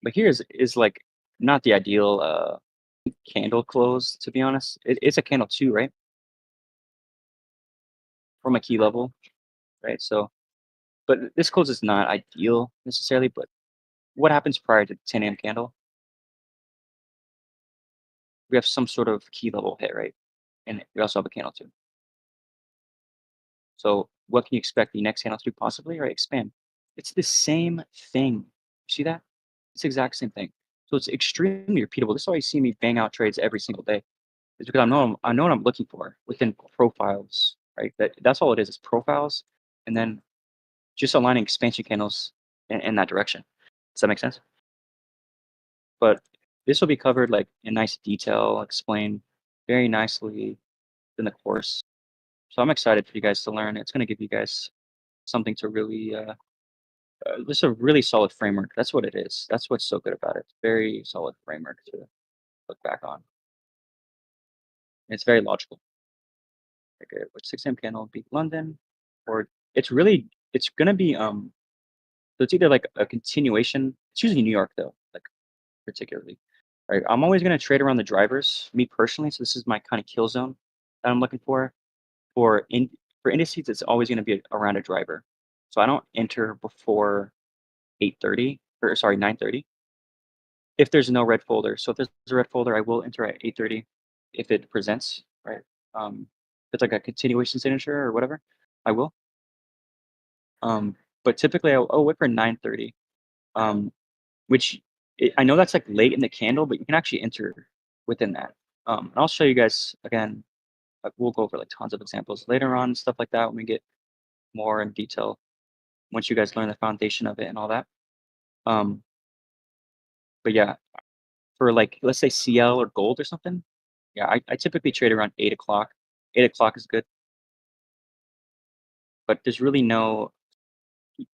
but here is like not the ideal candle close, to be honest. It's a candle too, right? From a key level, right? So, but this close is not ideal necessarily. But what happens prior to the 10 a.m. candle? We have some sort of key level hit, right? And we also have a candle too. So what can you expect the next candle to do possibly? Right, expand. It's the same thing. You see that? It's the exact same thing. So it's extremely repeatable. This is why you see me bang out trades every single day. It's because I know what I'm looking for within profiles, right? That's all it is. It's profiles, and then just aligning expansion candles in that direction. Does that make sense? But this will be covered like in nice detail, explained very nicely in the course. So I'm excited for you guys to learn. It's going to give you guys something to really, just a really solid framework. That's what it is. That's what's so good about it. It's very solid framework to look back on. It's very logical. Okay, which 6 a.m. candle beat London, or it's gonna be so it's either like a continuation. It's usually New York though, like particularly. Right, I'm always gonna trade around the drivers, me personally. So this is my kind of kill zone that I'm looking for. For indices, it's always gonna be around a driver. So I don't enter before 8:30 or sorry 9:30 if there's no red folder. So if there's a red folder, I will enter at 8:30 if it presents, right? If it's like a continuation signature or whatever, I will. But typically I'll wait for 9:30, um, which I know that's like late in the candle, but you can actually enter within that. And I'll show you guys again. We'll go over like tons of examples later on, stuff like that when we get more in detail. Once you guys learn the foundation of it and all that. Um, but yeah, for like let's say CL or gold or something, yeah, I typically trade around 8 o'clock. 8 o'clock is good, but there's really no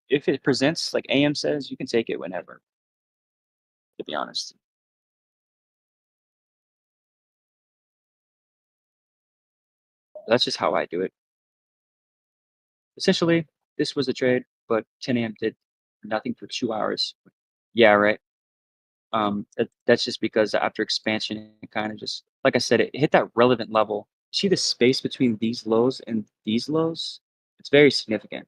if it presents like AM says, you can take it whenever, to be honest. That's just how I do it. Essentially, this was a trade, but 10 a.m. did nothing for 2 hours. Yeah, right. That's just because after expansion, it kind of just like I said, it hit that relevant level. See the space between these lows and these lows? It's very significant.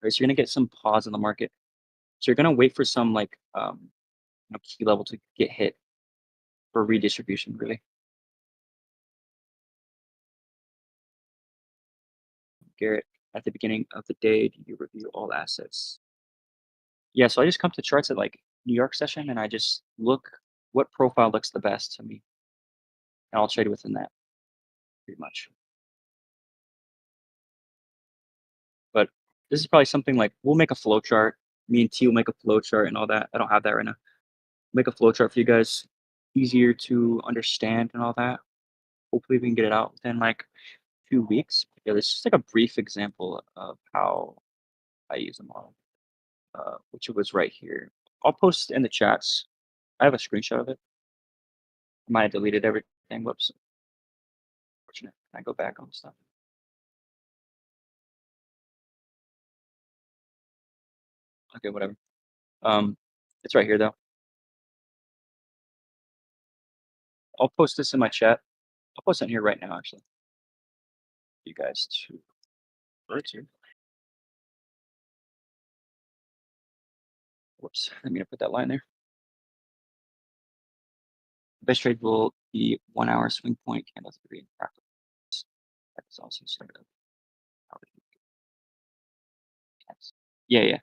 Right? So you're gonna get some pause in the market. So you're gonna wait for some like key level to get hit for redistribution, really. Garrett, at the beginning of the day, do you review all assets? Yeah, so I just come to charts at like New York session and I just look what profile looks the best to me, and I'll trade within that pretty much. But this is probably something like we'll make a flow chart. Me and T will make a flow chart and all that. I don't have that right now. Make a flow chart for you guys, easier to understand and all that. Hopefully we can get it out within like 2 weeks. Yeah, this is just like a brief example of how I use the model, which was right here. I'll post in the chats. I have a screenshot of it. I might have deleted everything. Whoops. Fortunate. Can I go back on stuff? Okay, whatever. Um, it's right here though. I'll post this in my chat. I'll post it in here right now, actually. You guys to refer to. Whoops. I'm gonna put that line there. Best trade will be 1 hour swing point candle three in practice. That's also started up. Yeah, yeah,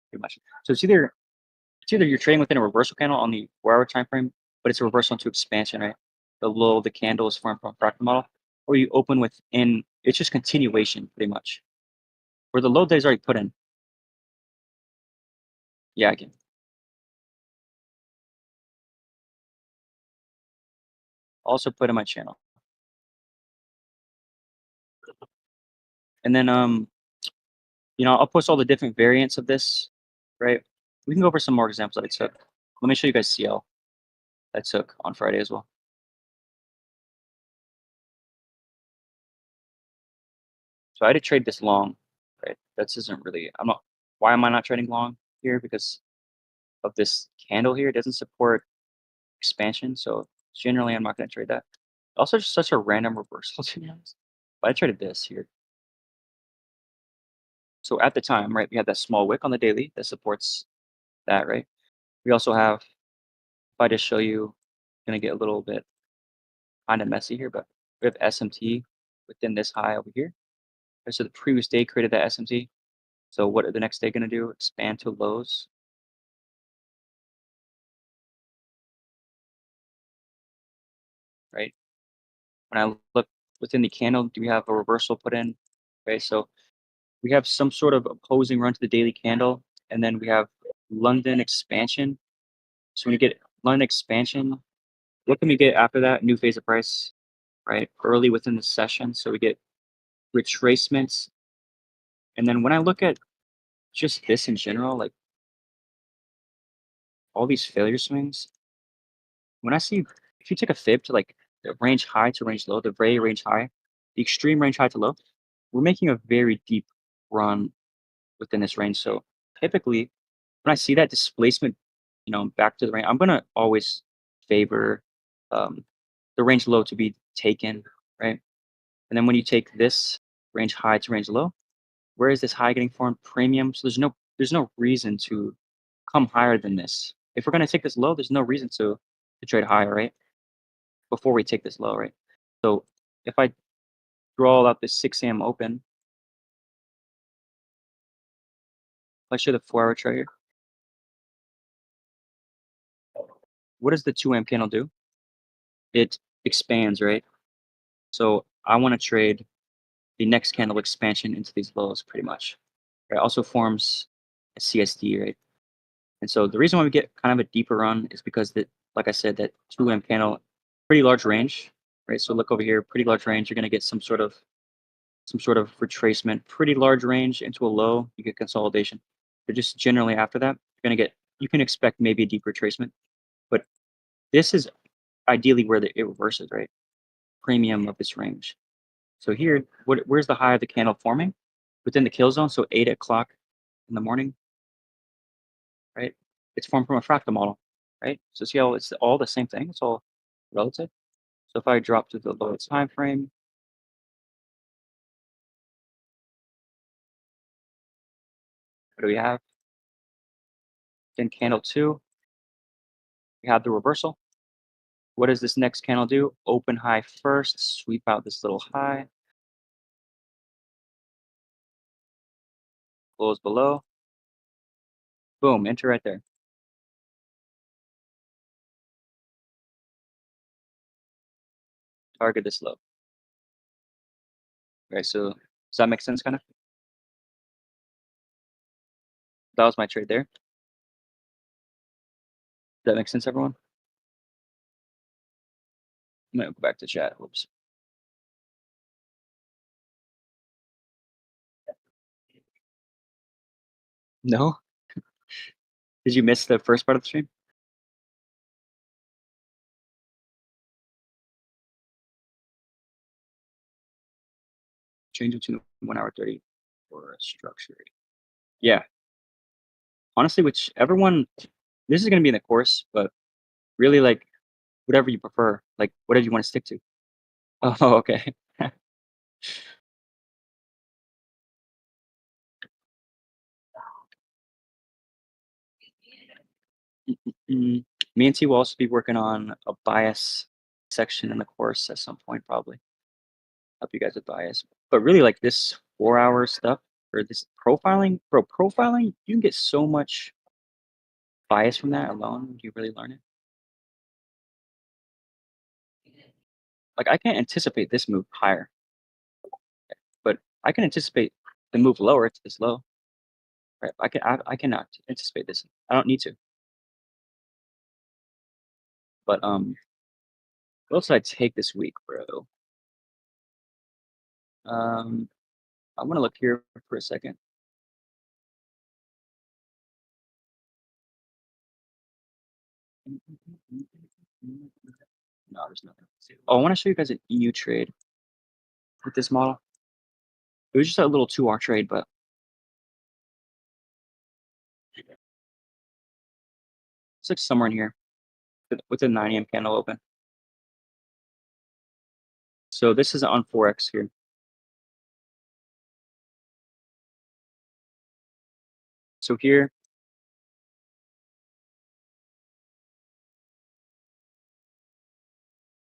pretty much. So it's either you're trading within a reversal candle on the 4-hour time frame, but it's a reversal into expansion, right? The low of the candle is formed from a fractal model, or you open within. It's just continuation, pretty much. Where the low that is already put in. Yeah, I can. Also put in my channel. And then, I'll post all the different variants of this, right? We can go over some more examples that I took. Let me show you guys CL I took on Friday as well. So I had to trade this long, right? This isn't really, I'm not, why am I not trading long here? Because of this candle here. It doesn't support expansion. So generally, I'm not going to trade that. Also, just such a random reversal, to be honest. But I traded this here. So at the time, right, we had that small wick on the daily that supports that, right? We also have, if I just show you, going to get a little bit kind of messy here, but we have SMT within this high over here. Right, so the previous day created that SMT. So what are the next day going to do? Expand to lows, right? When I look within the candle, do we have a reversal put in? Okay, so we have some sort of opposing run to the daily candle, and then we have London expansion. So when you get London expansion, what can we get after that? New phase of price, right? Early within the session. So we get retracements. And then when I look at just this in general, like all these failure swings, when I see if you take a fib to like the range high to range low, the very range high, the extreme range high to low, we're making a very deep run within this range. So typically when I see that displacement, back to the range, I'm gonna always favor um, the range low to be taken, right? And then when you take this range high to range low, where is this high getting formed? Premium. So there's no reason to come higher than this. If we're gonna take this low, there's no reason to trade higher, right? Before we take this low, right? So if I draw out this 6 a.m. open, let's show the 4-hour chart here. What does the 2 a.m. candle do? It expands, right? So I want to trade the next candle expansion into these lows pretty much. Right? Also forms a CSD, right? And so the reason why we get kind of a deeper run is because that, like I said, that 2M candle, pretty large range, right? So look over here, pretty large range. You're going to get some sort of retracement, pretty large range into a low. You get consolidation, but just generally after that, you can expect maybe a deep retracement. But this is ideally where it reverses, right? Premium of this range. So here, where's the high of the candle forming? Within the kill zone, so 8 o'clock in the morning, right? It's formed from a fractal model, right? So see how it's all the same thing? It's all relative. So if I drop to the lowest time frame, what do we have? Then candle 2, we have the reversal. What does this next candle do? Open high first, sweep out this little high, close below, boom, enter right there. Target this low. Okay, so does that make sense kind of? That was my trade there. Does that make sense, everyone? I'm gonna go back to chat. Whoops. No? Did you miss the first part of the stream? Change it to 1 hour 30 for a structure. Yeah. Honestly, whichever one, this is gonna be in the course, but really like whatever you prefer. Like whatever you want to stick to. Oh, okay. Mm, Me and T will also be working on a bias section in the course at some point, probably. Help you guys with bias. But really like this 4 hour stuff or this profiling, bro, profiling, you can get so much bias from that alone. Do you really learn it? Like I can't anticipate this move higher, but I can anticipate the move lower to this low. Right? I cannot anticipate this. I don't need to. But What else did I take this week, bro? Um, I'm gonna look here for a second. No, there's nothing. Oh, I want to show you guys an EU trade with this model. It was just a little 2-hour trade, but it's like somewhere in here with a 9 a.m. candle open. So this is on Forex here. So here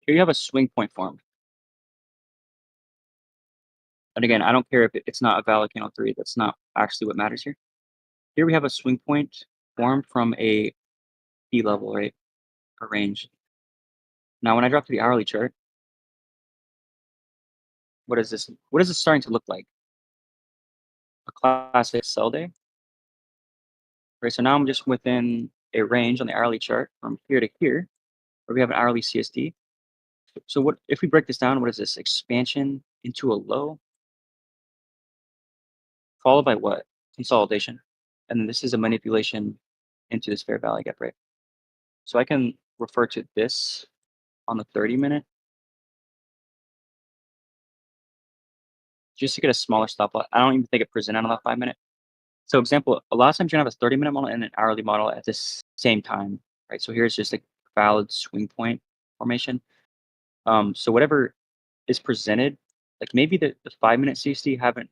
you have a swing point formed. And again, I don't care if it's not a valid candle 3. That's not actually what matters here. Here we have a swing point formed from a B level, right? A range. Now, when I drop to the hourly chart, what is this? What is this starting to look like? A classic sell day, right? So now I'm just within a range on the hourly chart from here to here, where we have an hourly CSD. So what if we break this down? What is this? Expansion into a low, followed by what? Consolidation, and then this is a manipulation into this fair value gap, right? So I can refer to this on the 30-minute just to get a smaller stop loss. I don't even think it presented on the 5-minute. So example, a lot of times you're gonna have a 30-minute model and an hourly model at the same time, right? So here's just a valid swing point formation. So whatever is presented, like maybe the 5-minute CSD hasn't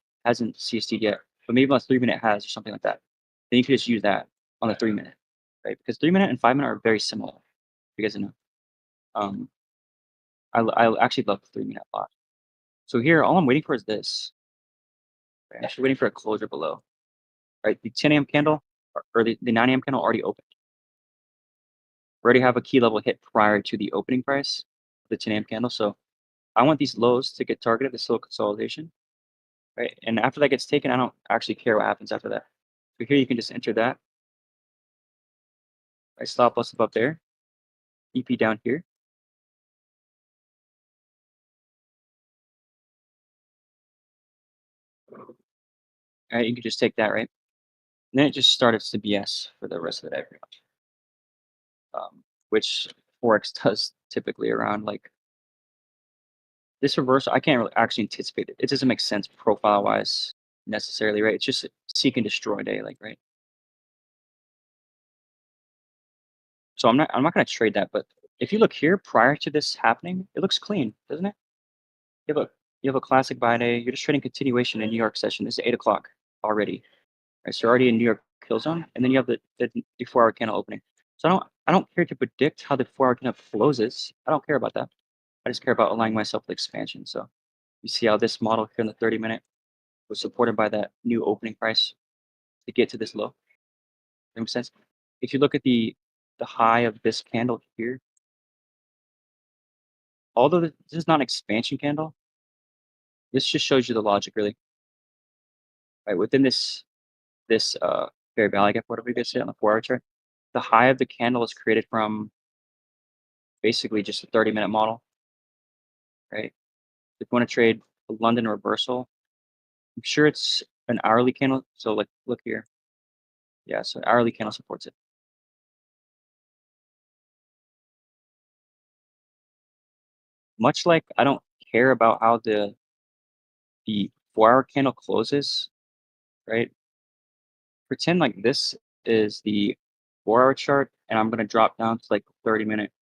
CSD'd yet, but maybe the 3-minute has or something like that. Then you could just use that on the 3-minute, right? Because 3-minute and 5-minute are very similar. You guys know. Um, I actually love the 3-minute a lot. So here, all I'm waiting for is this. Right? I'm actually waiting for a closure below. Right, the 10 a.m. candle or the 9 a.m. candle already opened. We already have a key level hit prior to the opening price of the 10 a.m. candle. So I want these lows to get targeted, this little consolidation, right? And after that gets taken, I don't actually care what happens after that. So here you can just enter that. I stop loss above there, EP down here. All right, you can just take that, right? And then it just started to BS for the rest of the day, pretty much. Which Forex does typically around like this reversal. I can't really actually anticipate it. It doesn't make sense profile wise necessarily, right? It's just seek and destroy day, like right. So I'm not gonna trade that, but if you look here prior to this happening, it looks clean, doesn't it? You have a you have a classic buy day. You're just trading continuation in New York session. This is 8 o'clock already. Right? So you're already in New York kill zone, and then you have the 4-hour candle opening. So I don't care to predict how the 4-hour candle closes. I don't care about that. I just care about aligning myself with expansion. So you see how this model here in the 30-minute was supported by that new opening price to get to this low. That makes sense. If you look at the high of this candle here, although this is not an expansion candle, this just shows you the logic really. Right within this fair value gap, whatever you guys say on the 4-hour chart, the high of the candle is created from basically just a 30-minute model, right? If you want to trade a London reversal, I'm sure it's an hourly candle. So like look here. Yeah, so hourly candle supports it. Much like I don't care about how the 4-hour candle closes, right? Pretend like this is the 4-hour chart, and I'm gonna drop down to like 30-minute,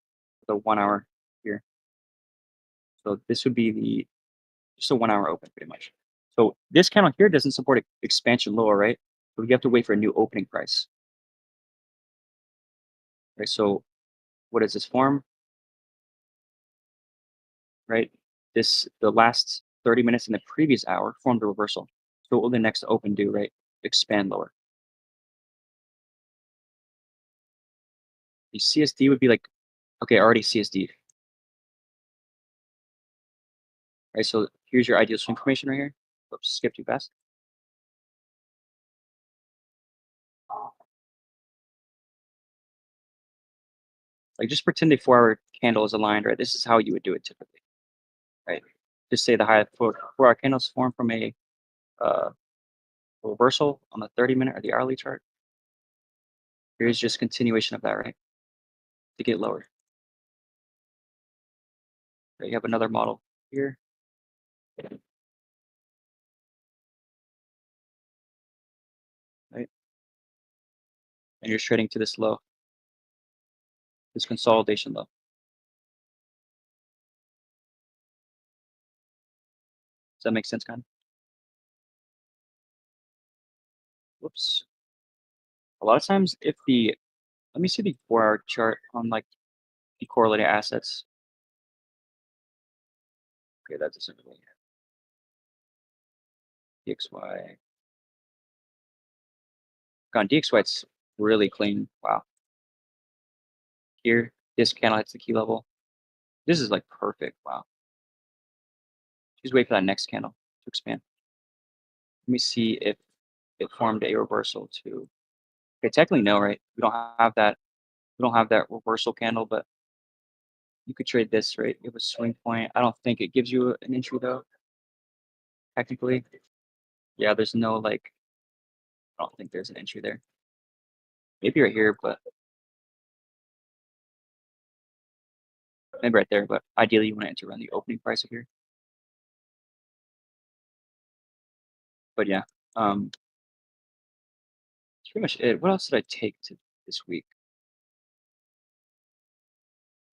the 1-hour here. So this would be the just a 1-hour open, pretty much. So this candle here doesn't support expansion lower, right? So you have to wait for a new opening price, right? So what is this form, right? The last 30 minutes in the previous hour formed a reversal. So what will the next open do, right? Expand lower. The CSD would be like, okay, already CSD, right? So here's your ideal swing formation right here. Oops, skip too fast. Like just pretend the 4-hour candle is aligned, right? This is how you would do it typically, right? Just say the high 4-hour candles form from uh, reversal on the 30-minute or the hourly chart. Here's just continuation of that, right? To get lower. Right? You have another model here, right? And you're trading to this low, this consolidation low. Does that make sense, kind of? Whoops. A lot of times, if the let me see the 4-hour chart on like the correlated assets. Okay, that doesn't really DXY. On DXY, it's really clean. Wow. Here, this candle hits the key level. This is like perfect. Wow. Just wait for that next candle to expand. Let me see if it formed a reversal to. Okay, technically no, right? We don't have that. We don't have that reversal candle, but you could trade this, right? You have a swing point. I don't think it gives you an entry though. Technically, yeah. There's no like. I don't think there's an entry there. Maybe right here, but maybe right there. But ideally, you want to enter around the opening price of here. But yeah, that's pretty much it. What else did I take to this week?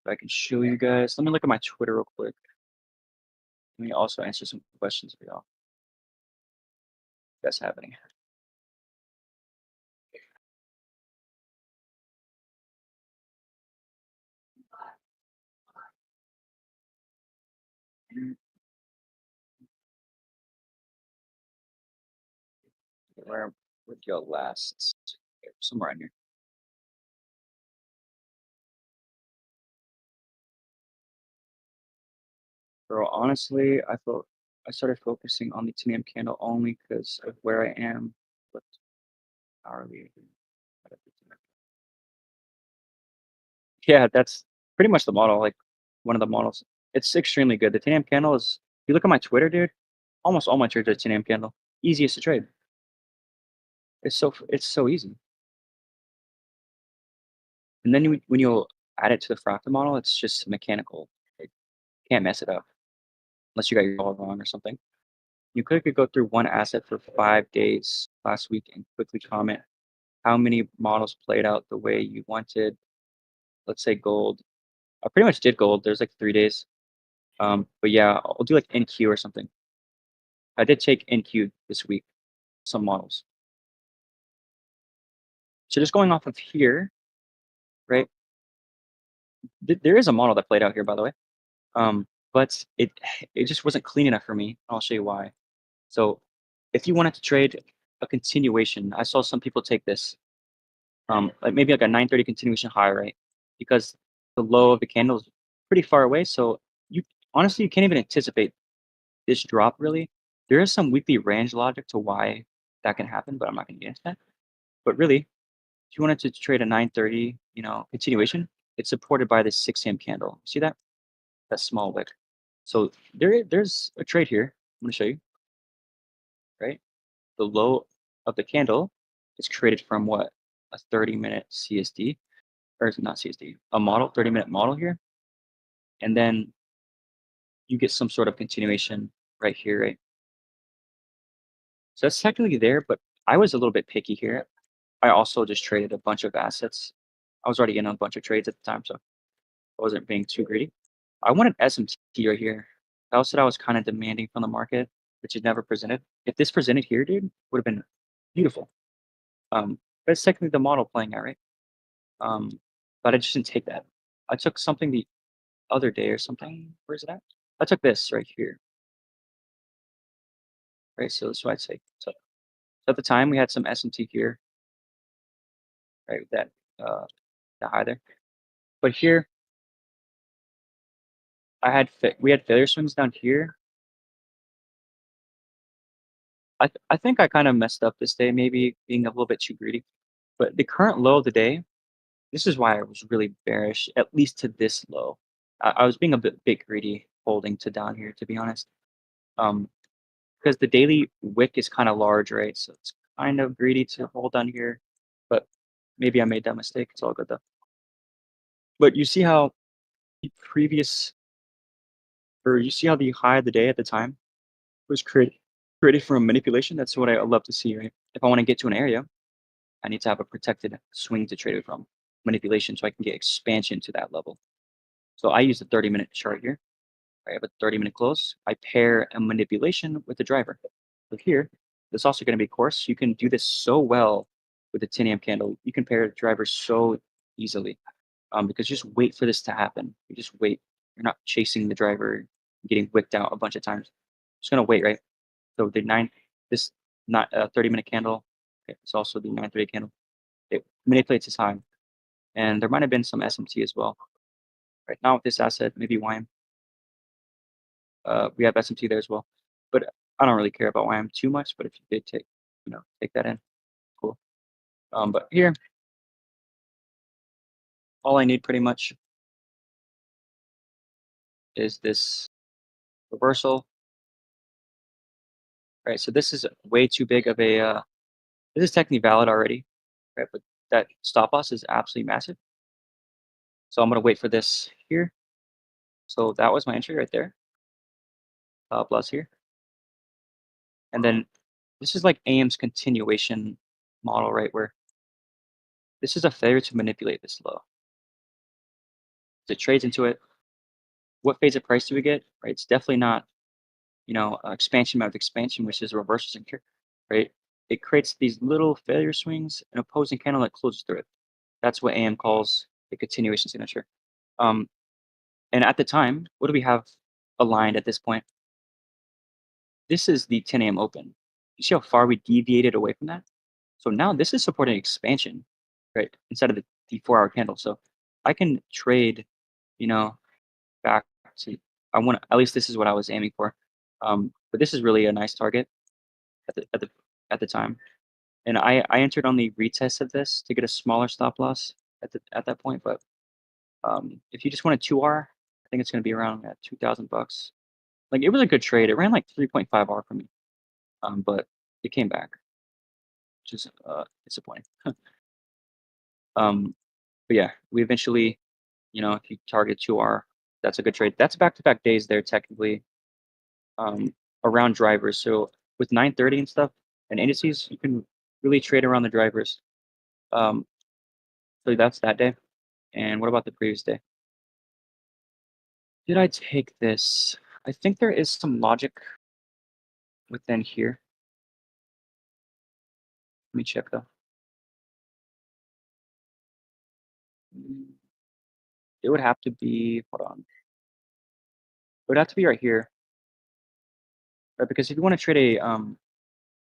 That I can show you guys. Let me look at my Twitter real quick. Let me also answer some questions for y'all. If that's happening. Where would y'all last? Somewhere in here. Bro, honestly, I started focusing on the 10 a.m. candle only because of where I am with hourly. Yeah, that's pretty much the model. Like one of the models. It's extremely good. The 10 a.m. candle is. If you look at my Twitter, dude, almost all my trades are 10 a.m. candle. Easiest to trade. It's so easy. And then when you add it to the fractal model, it's just mechanical. It can't mess it up unless you got your all wrong or something. You could go through one asset for 5 days last week and quickly comment how many models played out the way you wanted. Let's say gold. I pretty much did gold. There's like 3 days. But yeah, I'll do like NQ or something. I did take NQ this week, some models. So just going off of here, right? There is a model that played out here, by the way. But it just wasn't clean enough for me. I'll show you why. So if you wanted to trade a continuation, I saw some people take this, like maybe like a 930 continuation high, right? Because the low of the candle is pretty far away. So you honestly you can't even anticipate this drop really. There is some weekly range logic to why that can happen, but I'm not gonna get into that. But really, if you wanted to trade a 930, continuation, it's supported by this 6 a.m. candle. See that? That small wick. So there's a trade here. I'm gonna show you, right? The low of the candle is created from what? A 30-minute CSD, or is it not CSD? A model, 30-minute model here. And then you get some sort of continuation right here, right? So that's technically there, but I was a little bit picky here. I also just traded a bunch of assets. I was already in a bunch of trades at the time, so I wasn't being too greedy. I wanted SMT right here. That was what I was kind of demanding from the market, which it never presented. If this presented here, dude, would have been beautiful. But it's technically the model playing out, right? But I just didn't take that. I took something the other day or something. Where is it at? I took this right here, right? So that's what I'd say. So at the time, we had some SMT here, right? With that high there. But here, we had failure swings down here. I think I kind of messed up this day, maybe being a little bit too greedy. But the current low of the day, this is why I was really bearish, at least to this low. I was being a bit greedy holding to down here, to be honest. Um, because the daily wick is kind of large, right? So it's kind of greedy to hold down here, but maybe I made that mistake. It's all good though. But you see how the previous, or you see how the high of the day at the time was created from manipulation. That's what I love to see, right? If I want to get to an area, I need to have a protected swing to trade it from manipulation, so I can get expansion to that level. So I use the 30-minute chart here. I have a 30-minute close. I pair a manipulation with the driver. So here, this is also going to be coarse. You can do this so well with the 10 a.m. candle. You can pair drivers so easily because just wait for this to happen. You just wait. You're not chasing the driver, getting wicked out a bunch of times. Just gonna wait, right? So the this not 30-minute candle. Okay, it's also the 9:30 candle. It manipulates its high, and there might have been some SMT as well. Right now with this asset, maybe YM. We have SMT there as well, but I don't really care about YM too much. But if you did take, take that in, cool. But here, all I need pretty much is this reversal, right? So this is way too big of a. This is technically valid already, right? But that stop loss is absolutely massive. So I'm gonna wait for this here. So that was my entry right there. Plus here, and then this is like AM's continuation model, right? Where this is a failure to manipulate this low. It trades into it. What phase of price do we get? Right? It's definitely not, expansion mode of expansion, which is a reversal signature, right? It creates these little failure swings, an opposing candle that closes through it. That's what AM calls a continuation signature. Um, and at the time, what do we have aligned at this point? This is the 10 a.m. open. You see how far we deviated away from that? So now this is supporting expansion, right? Instead of the 4-hour candle. So I can trade, you know, back to I want at least this is what I was aiming for. But this is really a nice target at the time. And I entered on the retest of this to get a smaller stop loss at that point. But if you just want a 2R, I think it's going to be around at $2,000. Like it was a good trade. It ran like 3.5R for me, but it came back, which is disappointing. um, but yeah, we eventually, if you target 2R, that's a good trade. That's back-to-back days there technically around drivers. So with 9:30 and stuff and indices, you can really trade around the drivers. Um, so that's that day. And what about the previous day? Did I take this? I think there is some logic within here. Let me check though. Mm, It would have to be, hold on. It would have to be right here, right? Because if you want to trade a, let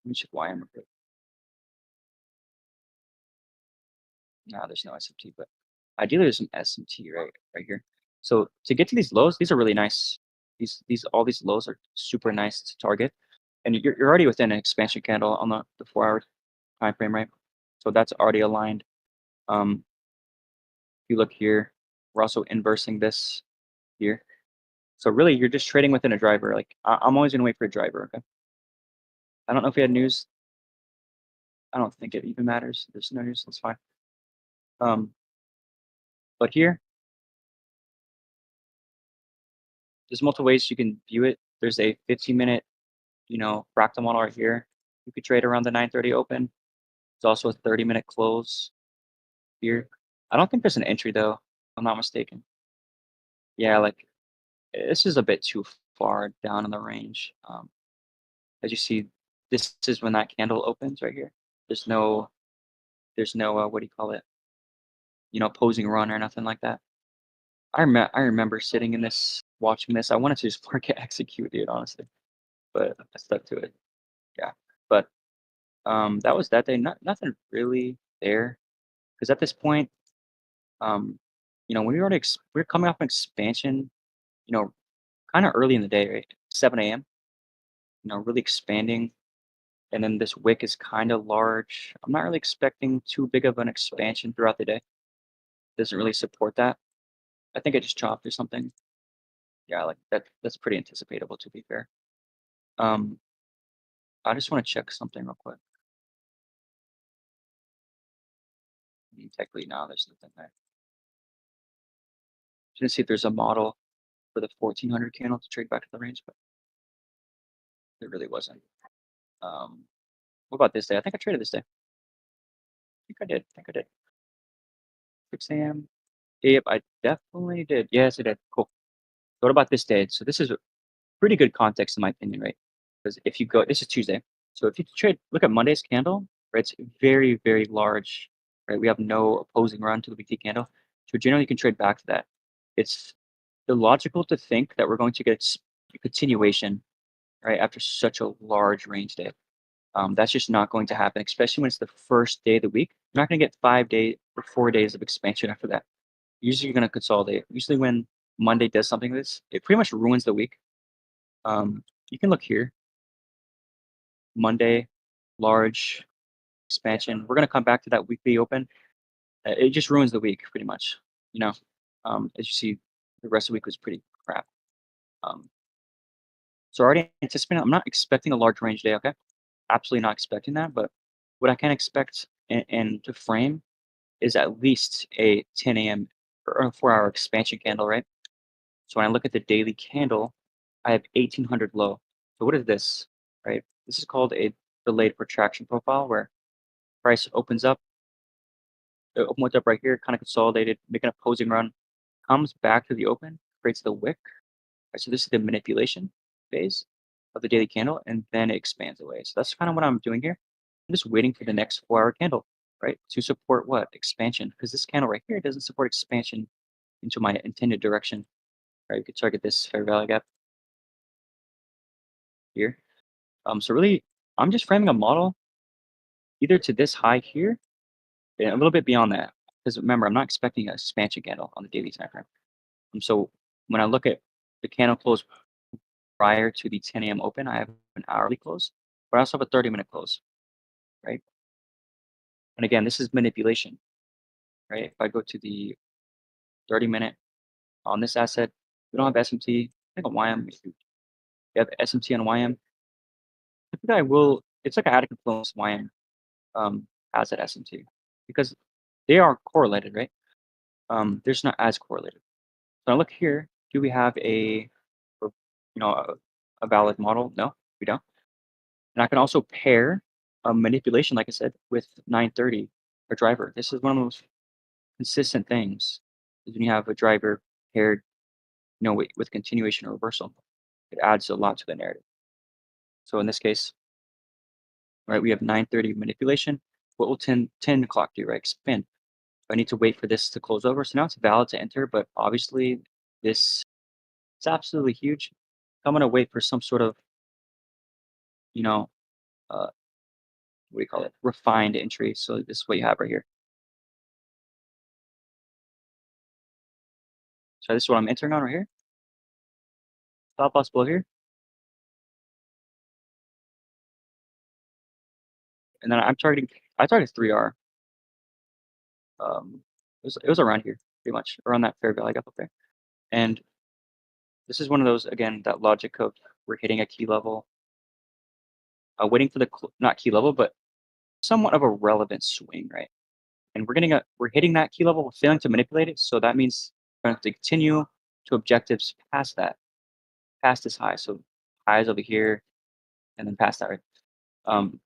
me check why I'm, no, there's no SMT, but ideally there's some SMT right here. So to get to these lows, these are really nice. All these lows are super nice to target. And you're already within an expansion candle on the 4-hour time frame, right? So that's already aligned. If you look here, we're also inversing this here. So really, you're just trading within a driver. Like I'm always gonna wait for a driver. Okay. I don't know if we had news. I don't think it even matters. There's no news. That's fine. Um, but here, there's multiple ways you can view it. There's a 15-minute, fractal model right here. You could trade around the 9:30 open. There's also a 30-minute close here. I don't think there's an entry though. If I'm not mistaken. Yeah, like this is a bit too far down in the range. As you see, this is when that candle opens right here. There's no, what do you call it? Posing run or nothing like that. I remember sitting in this, watching this. I wanted to just market execute it honestly, but I stuck to it. Yeah, but that was that day. Nothing really there because at this point, um, when we were coming off an expansion, you know, kind of early in the day, right? 7 a.m. Really expanding. And then this wick is kind of large. I'm not really expecting too big of an expansion throughout the day. doesn't really support that. I think I just chopped or something. Yeah, like that's pretty anticipatable to be fair. Um, I just want to check something real quick. Technically, no, there's nothing there. Just gonna see if there's a model for the 1400 candle to trade back to the range, but there really wasn't. Um, what about this day? I think I traded this day. I think I did. I think I did. 6 a.m. Yep, I definitely did. Yes, I did. Cool. What about this day? So this is a pretty good context in my opinion, right? Because if you go, this is Tuesday. So if you trade, look at Monday's candle, right? It's very, very large, right? We have no opposing run to the weekly candle. So generally, you can trade back to that. It's illogical to think that we're going to get a continuation, right, after such a large range day. That's just not going to happen, especially when it's the first day of the week. You're not going to get 5 days or 4 days of expansion after that. Usually, you're going to consolidate. Usually, when Monday does something like this, it pretty much ruins the week. You can look here. Monday, large expansion. We're going to come back to that weekly open. It just ruins the week pretty much. You know, as you see, the rest of the week was pretty crap. Um, so already anticipating, I'm not expecting a large range day. Okay, absolutely not expecting that. But what I can expect and to frame is at least a 10 a.m. or a 4-hour expansion candle, right? So when I look at the daily candle, I have 1800 low. So what is this, right? This is called a delayed protraction profile where price opens up, it opens up right here, kind of consolidated, make an opposing run, comes back to the open, creates the wick. Right? So this is the manipulation phase of the daily candle, and then it expands away. So that's kind of what I'm doing here. I'm just waiting for the next 4-hour candle, right? To support what? Expansion. Because this candle right here doesn't support expansion into my intended direction. Right? You could target this fair value gap here. So really, I'm just framing a model either to this high here and a little bit beyond that. Because remember, I'm not expecting a expansion candle on the daily time frame. So when I look at the candle close prior to the 10 a.m. open, I have an hourly close, but I also have a 30-minute close, right? And again, this is manipulation, right? If I go to the 30-minute on this asset, we don't have SMT. I think on YM, if you have SMT on YM, I think I will. It's like I had a influence YM has that SMT because they are correlated, right? They're just not as correlated. So I look here. Do we have a valid model? No, we don't. And I can also pair manipulation, like I said, with 930 a driver. This is one of the most consistent things is when you have a driver paired, with continuation or reversal. It adds a lot to the narrative. So in this case, right, we have 930 manipulation. What will 10 o'clock do, right? Expand. I need to wait for this to close over. So now it's valid to enter, but obviously this is absolutely huge. I'm gonna wait for some sort of, you know, uh, what do you call it? Refined entry. So this is what you have right here. So this is what I'm entering on right here. Stop loss below here. And then I targeted 3R. It was around here, pretty much around that fair value gap up there. And this is one of those, again, that logic of we're hitting a key level, waiting for the not key level, but somewhat of a relevant swing, right? And we're hitting that key level, we're failing to manipulate it. So that means we're going to have to continue to objectives past that, past this high. So highs over here, and then past that, right? Um,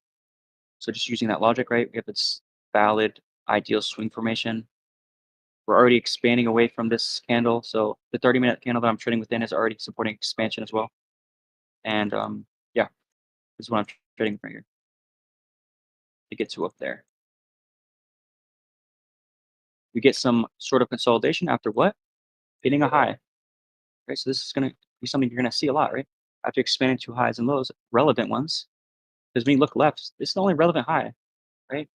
so just using that logic, right? We have this valid ideal swing formation. We're already expanding away from this candle. So the 30-minute candle that I'm trading within is already supporting expansion as well. And yeah, this is what I'm trading right here to get to up there. We get some sort of consolidation after what? Hitting a high. Right. So this is gonna be something you're gonna see a lot, right? After expanding to highs and lows, relevant ones. Because when you look left, this is the only relevant high, right?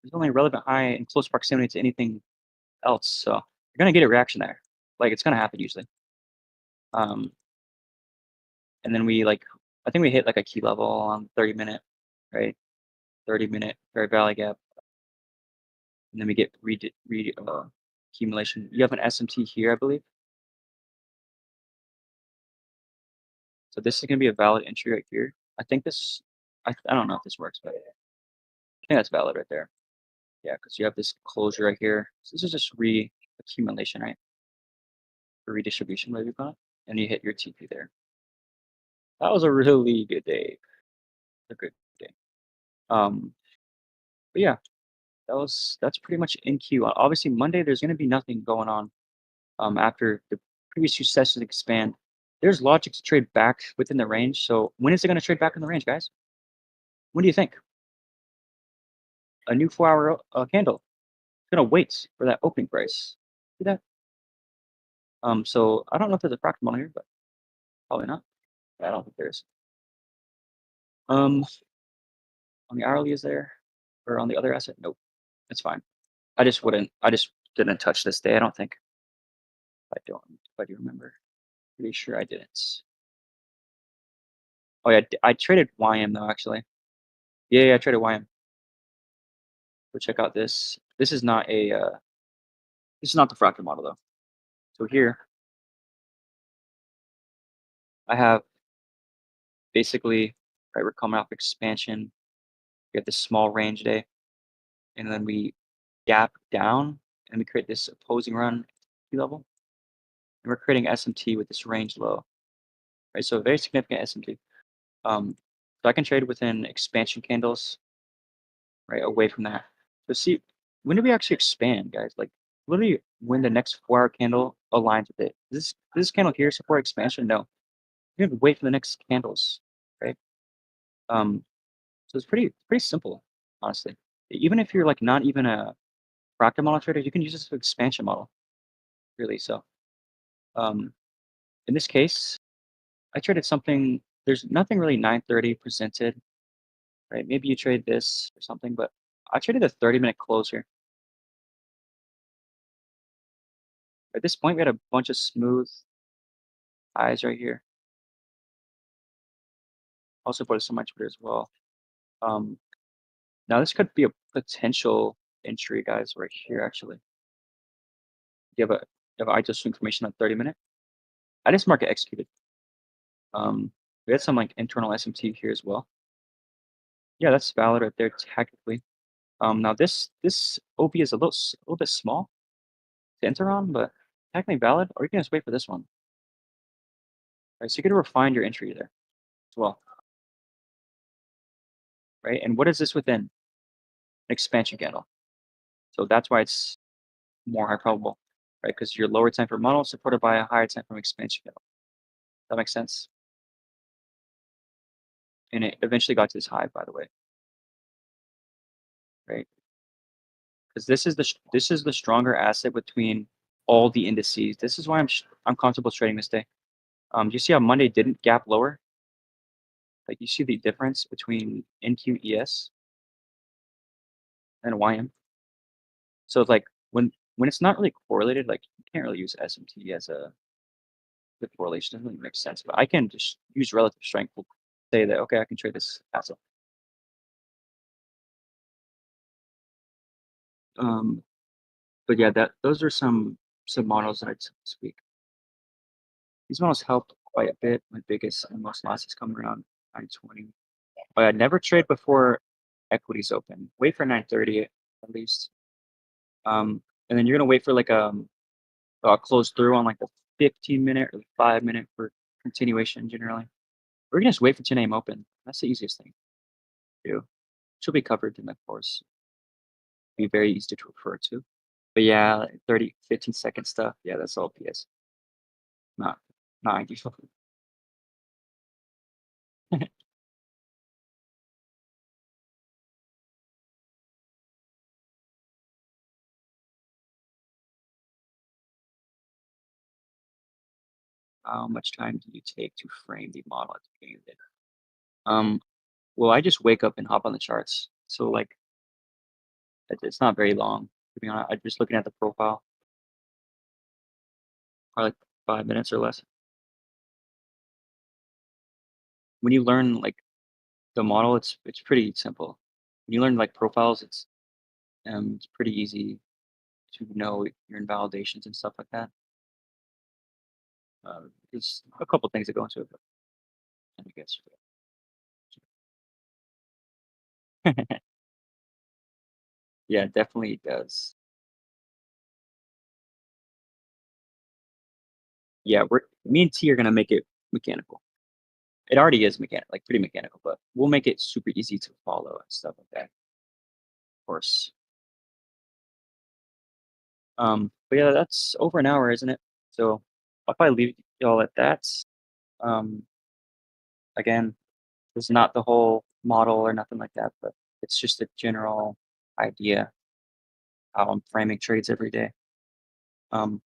It's only a relevant high in close proximity to anything else. So you're gonna get a reaction there. Like it's gonna happen usually. Um, and then I think we hit like a key level on 30-minute, right? 30-minute fair value gap, and then we get accumulation. You have an SMT here, I believe. So this is gonna be a valid entry right here. I think this I don't know if this works, but I think that's valid right there. Yeah, because you have this closure right here. So this is just re-accumulation, right? Or redistribution, whatever you call it. And you hit your TP there. That was a really good day. A good day. Um, but yeah, that's pretty much in queue. Obviously, Monday there's gonna be nothing going on. After the previous two sessions expand, there's logic to trade back within the range. So when is it gonna trade back in the range, guys? When do you think? A new 4-hour candle. It's gonna wait for that opening price. See that? So I don't know if there's a fractal model here, but probably not. I don't think there is. Um, on the hourly is there, or on the other asset? Nope, it's fine. I just wouldn't. I just didn't touch this day. I don't think. I don't. If I do remember, pretty sure I didn't. Oh yeah, I traded YM though actually. Yeah, yeah, I traded YM. So check out this. This is not a. This is not the fractal model though. So here I have basically right. We're coming off expansion. We have this small range day, and then we gap down, and we create this opposing run level, and we're creating SMT with this range low. Right, so very significant SMT. So I can trade within expansion candles, right, away from that. So see, when do we actually expand, guys? Like literally when the next 4-hour candle aligns with it. Does this candle here support expansion? No. You have to wait for the next candles, right? Um, so it's pretty simple, honestly. Even if you're like not even a fractal model trader, you can use this as an expansion model, really. So um, in this case, I traded something. There's nothing really 930 presented, right? Maybe you trade this or something, but I traded a 30-minute close here. At this point, we had a bunch of smooth highs right here. Also put some on my Twitter as well. Um, now this could be a potential entry, guys, right here. Actually, you have a ITO swing formation on 30-minute. I just market executed. We had some like internal SMT here as well. Yeah, that's valid right there technically. Now this OB is a little bit small to enter on, but technically valid. Or you can just wait for this one. Right, so you can refine your entry there as well, right? And what is this within? An expansion candle. So that's why it's more high probable, right? Because your lower time frame model is supported by a higher time frame expansion candle. That makes sense. And it eventually got to this high, by the way, right? Because this is the stronger asset between all the indices. This is why I'm comfortable trading this day. Do you see how Monday didn't gap lower? Like you see the difference between NQES and YM. So it's like when it's not really correlated, like you can't really use SMT as a the correlation. Doesn't really make sense. But I can just use relative strength to say that okay, I can trade this asset. Um, but yeah, that those are some models that I took this week. These models helped quite a bit. My biggest and most losses come around 920. But I'd never trade before equities open. Wait for 930 at least. And then you're gonna wait for like close through on like the 15-minute or 5-minute for continuation generally. Or you can just wait for 10 a.m. open. That's the easiest thing to do. She'll be covered in the course. Be very easy to refer to. But yeah, like 30, 15-second stuff. Yeah, that's all PS. Not not ideal. How much time do you take to frame the model at the beginning of the day? Um, well, I just wake up and hop on the charts. So like it's not very long. To be honest, I'm just looking at the profile, probably like 5 minutes or less. When you learn like the model, it's pretty simple. When you learn like profiles, it's pretty easy to know your invalidations and stuff like that. There's a couple things that go into it, but I guess. Yeah, it definitely does. Yeah, we're me and T are gonna make it mechanical. It already is like pretty mechanical, but we'll make it super easy to follow and stuff like that. Of course. But yeah, that's over an hour, isn't it? So I'll probably leave y'all at that. Um, again, it's not the whole model or nothing like that, but it's just a general idea how I'm framing trades every day. Um,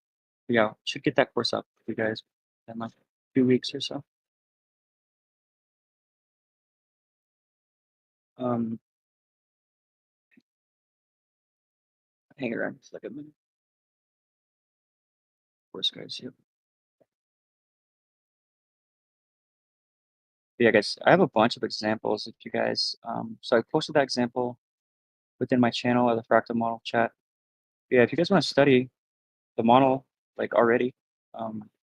yeah, should get that course up for you guys in like 2 weeks or so. Um, hang around just like a minute. Course, guys. Yep. Yeah, guys, I have a bunch of examples if you guys. So I posted that example within my channel or the fractal model chat. Yeah, if you guys want to study the model like already,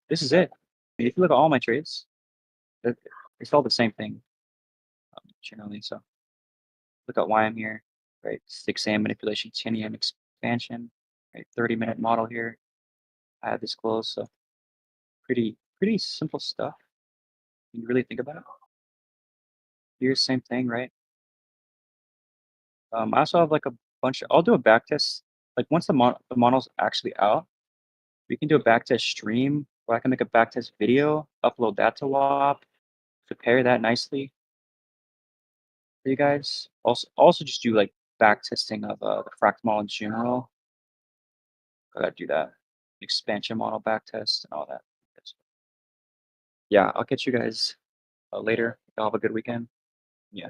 this is it. If you look at all my trades, it- it's all the same thing generally. So look at why I'm here, right? 6 a.m. manipulation, 10 a.m. expansion, right? 30-minute model here. I have this close, so pretty simple stuff. When you really think about it. Here's same thing, right? I also have like a bunch. I'll do a back test. Like once the model's actually out, we can do a back test stream, or I can make a back test video, upload that to WAP, prepare that nicely for you guys. Also just do like back testing of the fractal model in general. I gotta do that. Expansion model back test and all that. Yeah, I'll catch you guys later. Y'all have a good weekend. Yeah.